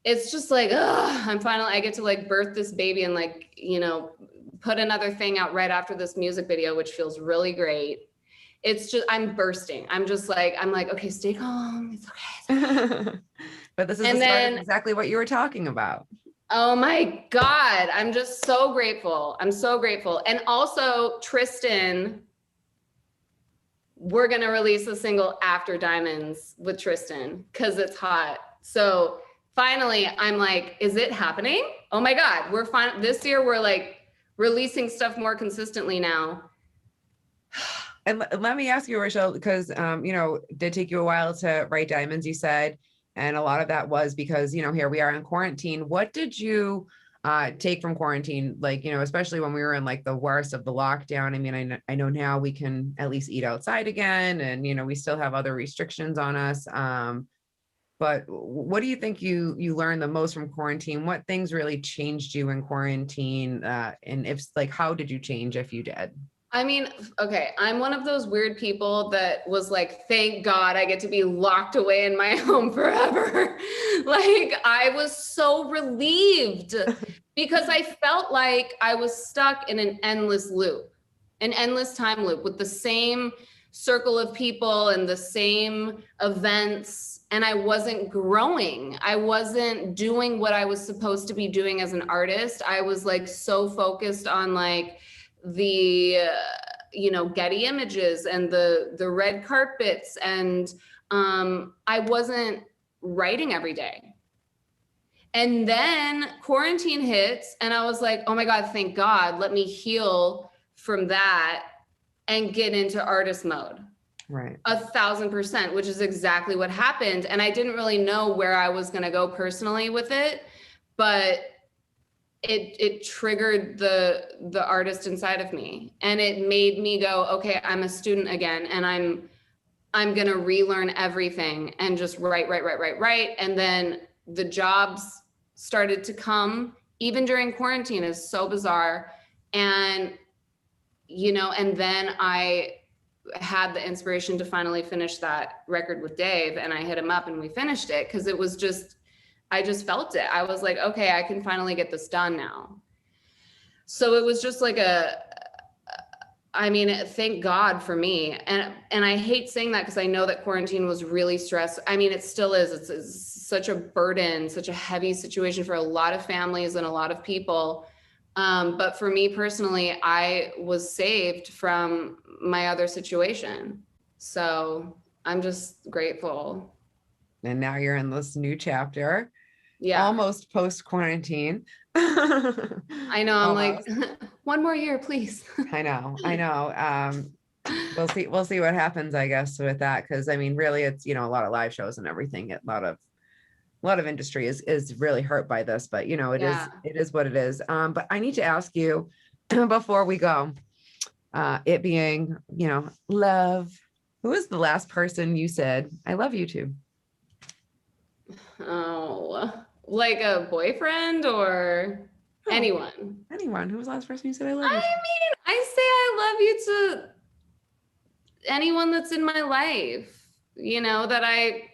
it's just like, I get to like birth this baby and like, you know, put another thing out right after this music video, which feels really great. It's just, I'm bursting. I'm like, okay, stay calm. It's okay. But this is the start of exactly what you were talking about. Oh my God. I'm just so grateful. I'm so grateful. And also Tristan, we're going to release a single after Diamonds with Tristan because it's hot. So finally I'm like, is it happening? Oh my God. We're fine. This year we're like releasing stuff more consistently now. And let me ask you, Rachele, because, you know, it did take you a while to write Diamonds, you said, and a lot of that was because, you know, here we are in quarantine. What did you take from quarantine? Like, you know, especially when we were in like the worst of the lockdown. I mean, I know now we can at least eat outside again and, you know, we still have other restrictions on us. But what do you think you learned the most from quarantine? What things really changed you in quarantine? And if like, how did you change if you did? I mean, okay, I'm one of those weird people that was like, thank God I get to be locked away in my home forever. Like, I was so relieved because I felt like I was stuck in an endless loop, an endless time loop with the same circle of people and the same events. And I wasn't growing. I wasn't doing what I was supposed to be doing as an artist. I was like so focused on like, the you know, Getty Images and the red carpets and I wasn't writing every day. And then quarantine hits and I was like, oh my God, thank God, let me heal from that and get into artist mode. Right. 1,000%, which is exactly what happened. And I didn't really know where I was going to go personally with it, but it triggered the artist inside of me and it made me go, okay, I'm a student again and I'm going to relearn everything and just write. And then the jobs started to come even during quarantine. Is so bizarre. And, you know, and then I had the inspiration to finally finish that record with Dave and I hit him up and we finished it because it was just, I just felt it. I was like, okay, I can finally get this done now. So it was just like I mean, thank God for me. And I hate saying that because I know that quarantine was really stressful. I mean, it still is. It's such a burden, such a heavy situation for a lot of families and a lot of people. But for me personally, I was saved from my other situation. So I'm just grateful. And now you're in this new chapter. Yeah. Almost post quarantine. I know. I'm like, one more year, please. I know. We'll see what happens, I guess, with that. Cause I mean, really it's, you know, a lot of live shows and everything, a lot of a lot of industry is really hurt by this, but you know, it is what it is. But I need to ask you before we go, it being, you know, love, who is the last person you said, I love you to? Oh, like a boyfriend or anyone? Anyone. Who was the last person you said I love I you to? mean, I say I love you to anyone that's in my life, you know, that I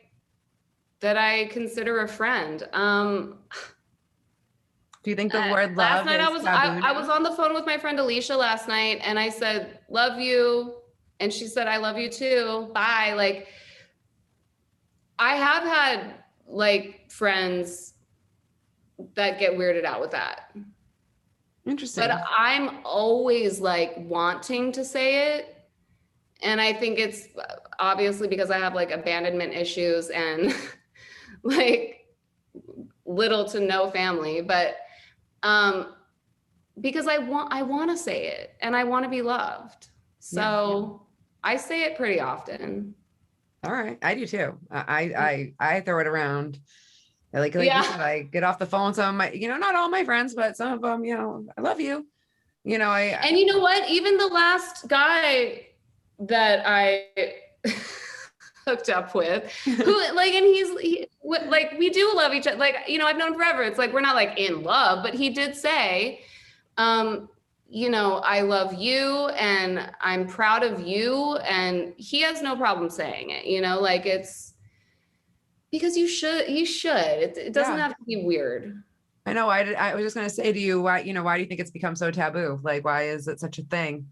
consider a friend. Do you think the word Last love night is I was on the phone with my friend Alicia last night, and I said, love you. And she said, I love you too. Bye. Like, I have had like friends that get weirded out with that. Interesting. But I'm always like wanting to say it. And I think it's obviously because I have like abandonment issues and like little to no family, but because I want to say it and I want to be loved. So I say it pretty often. All right. I do too. I throw it around. Like you said, I get off the phone with some of my, you know, not all my friends, but some of them, you know, I love you. You know, and you know what? Even the last guy that I hooked up with, who like, and he like, we do love each other. Like, you know, I've known him forever. It's like, we're not like in love, but he did say, you know, I love you and I'm proud of you. And he has no problem saying it, you know, like it's because you should, it doesn't have to be weird. I know. I was just going to say to you, why do you think it's become so taboo? Like, why is it such a thing?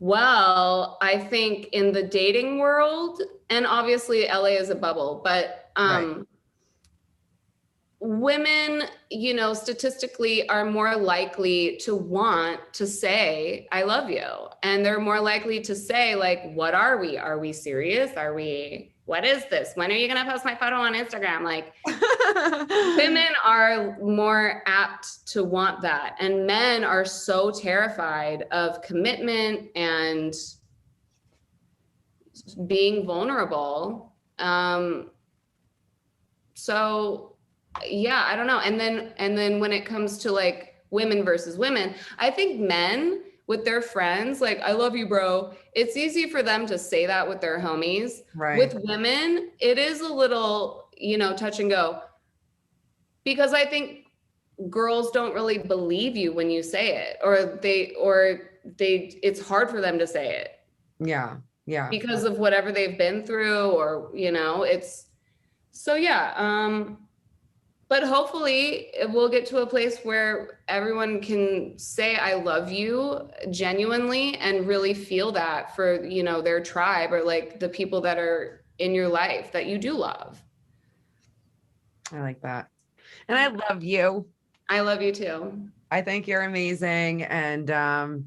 Well, I think in the dating world, and obviously LA is a bubble, but women, you know, statistically are more likely to want to say, I love you. And they're more likely to say, like, what are we? Are we serious? What is this? When are you going to post my photo on Instagram? Like, women are more apt to want that. And men are so terrified of commitment and being vulnerable. So yeah, I don't know. And then when it comes to like women versus women, I think men with their friends, like, I love you, bro. It's easy for them to say that with their homies. Right. With women, it is a little, you know, touch and go, because I think girls don't really believe you when you say it, or it's hard for them to say it. Yeah. Yeah. Because of whatever they've been through, or, you know, it's so, yeah. But hopefully we'll get to a place where everyone can say, I love you genuinely and really feel that for, you know, their tribe or like the people that are in your life that you do love. I like that. And I love you. I love you too. I think you're amazing. And,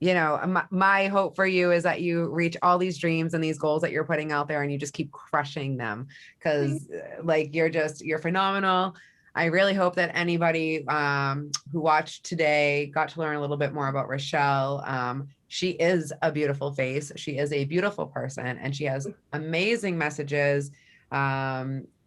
you know, my hope for you is that you reach all these dreams and these goals that you're putting out there and you just keep crushing them, because like, you're phenomenal. I really hope that anybody who watched today got to learn a little bit more about Rachele. She is a beautiful face. She is a beautiful person and she has amazing messages.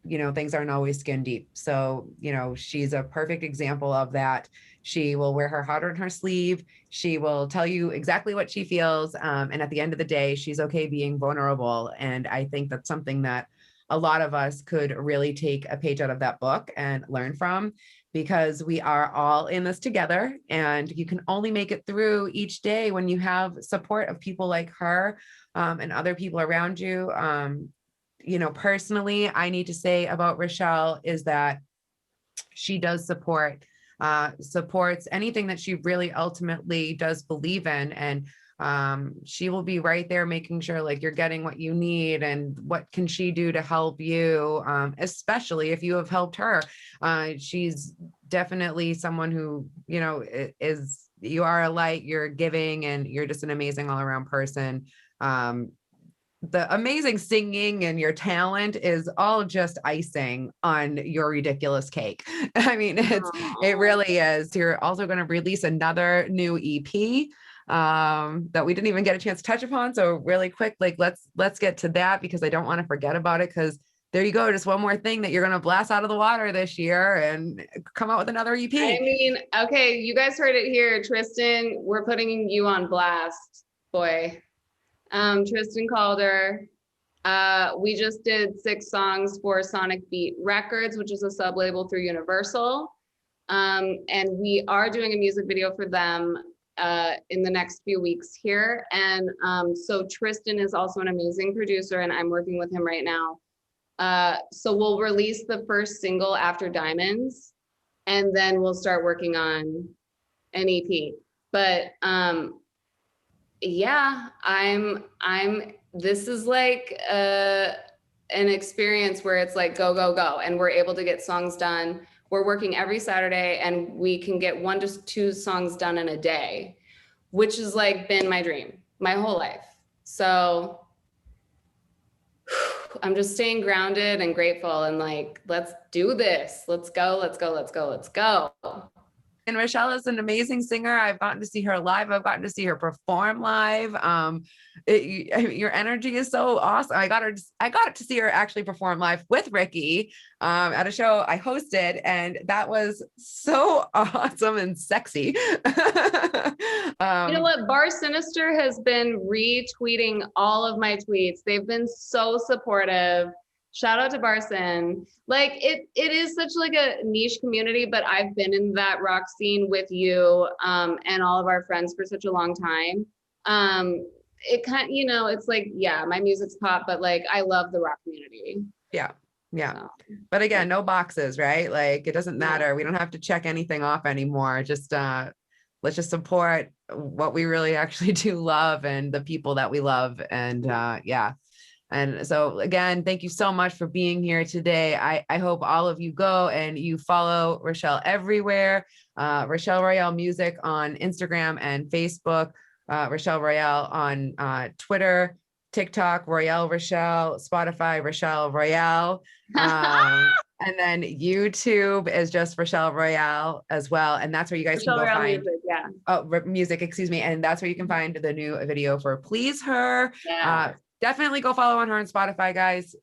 You know, things aren't always skin deep. So, you know, she's a perfect example of that. She will wear her heart on her sleeve. She will tell you exactly what she feels. And at the end of the day, she's okay being vulnerable. And I think that's something that a lot of us could really take a page out of that book and learn from, because we are all in this together and you can only make it through each day when you have support of people like her and other people around you. You know, personally, I need to say about Rachele is that she does supports anything that she really ultimately does believe in. And she will be right there making sure like you're getting what you need and what can she do to help you, especially if you have helped her. She's definitely someone who, you know, you are a light, you're giving, and you're just an amazing all around person. The amazing singing and your talent is all just icing on your ridiculous cake. I mean, it really is. You're also going to release another new EP that we didn't even get a chance to touch upon. So really quick, like let's get to that, because I don't want to forget about it, because there you go. Just one more thing that you're going to blast out of the water this year and come out with another EP. I mean, okay, you guys heard it here. Tristan, we're putting you on blast, boy. Tristan Calder. We just did 6 songs for Sonic Beat Records, which is a sub-label through Universal. And we are doing a music video for them in the next few weeks here. And so Tristan is also an amazing producer, and I'm working with him right now. So we'll release the first single after Diamonds, and then we'll start working on an EP. But yeah, this is like an experience where it's like go, go, go, and we're able to get songs done. We're working every Saturday, and we can get 1 to 2 songs done in a day, which has like been my dream my whole life. So I'm just staying grounded and grateful and like, let's do this. Let's go, let's go, let's go, let's go. And Rachele is an amazing singer. I've gotten to see her live. I've gotten to see her perform live. Your energy is so awesome. I got to see her actually perform live with Ricky at a show I hosted, and that was so awesome and sexy. You know what? Bar Sinister has been retweeting all of my tweets. They've been so supportive. Shout out to Barson. Like it is such like a niche community, but I've been in that rock scene with you and all of our friends for such a long time. It kind, you know, it's like, yeah, my music's pop, but like I love the rock community. Yeah. So. But again, no boxes, right? Like it doesn't matter. We don't have to check anything off anymore. Just let's just support what we really actually do love and the people that we love. And yeah. And so again, thank you so much for being here today. I hope all of you go and you follow Rachele everywhere. Rachele Royale Music on Instagram and Facebook. Rachele Royale on Twitter, TikTok, Royale Rachele, Spotify, Rachele Royale. And then YouTube is just Rachele Royale as well. And that's where you guys Rachele can go Royale find music, yeah. Music, excuse me. And that's where you can find the new video for Please Her. Yeah. Definitely go follow on her on Spotify, guys.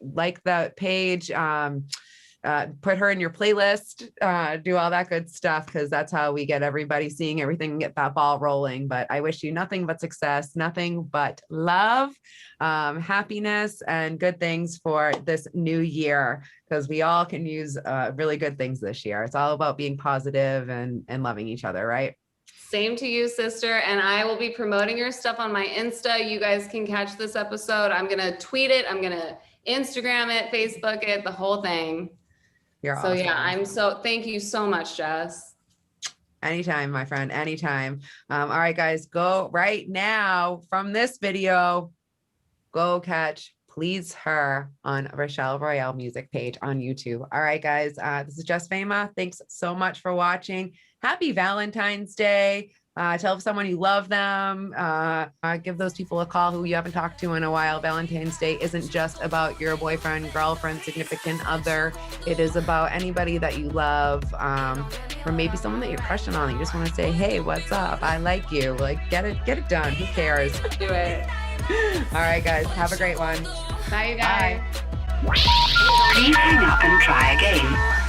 Like the page, put her in your playlist, do all that good stuff, because that's how we get everybody seeing everything and get that ball rolling. But I wish you nothing but success, nothing but love, happiness, and good things for this new year, because we all can use really good things this year. It's all about being positive and loving each other, right? Same to you, sister. And I will be promoting your stuff on my Insta. You guys can catch this episode. I'm going to tweet it. I'm going to Instagram it, Facebook it, the whole thing. You're awesome. Yeah, thank you so much, Jes. Anytime, my friend, anytime. All right, guys, go right now from this video, go catch Please Her on Rachele Royale Music page on YouTube. All right, guys, this is Jes Fama. Thanks so much for watching. Happy Valentine's Day. Tell someone you love them. Give those people a call who you haven't talked to in a while. Valentine's Day isn't just about your boyfriend, girlfriend, significant other. It is about anybody that you love, or maybe someone that you're crushing on. You just want to say, hey, what's up? I like you. Like, get it done. Who cares? Do it. All right, guys. Have a great one. Bye, you guys. Bye. Please hang up and try again.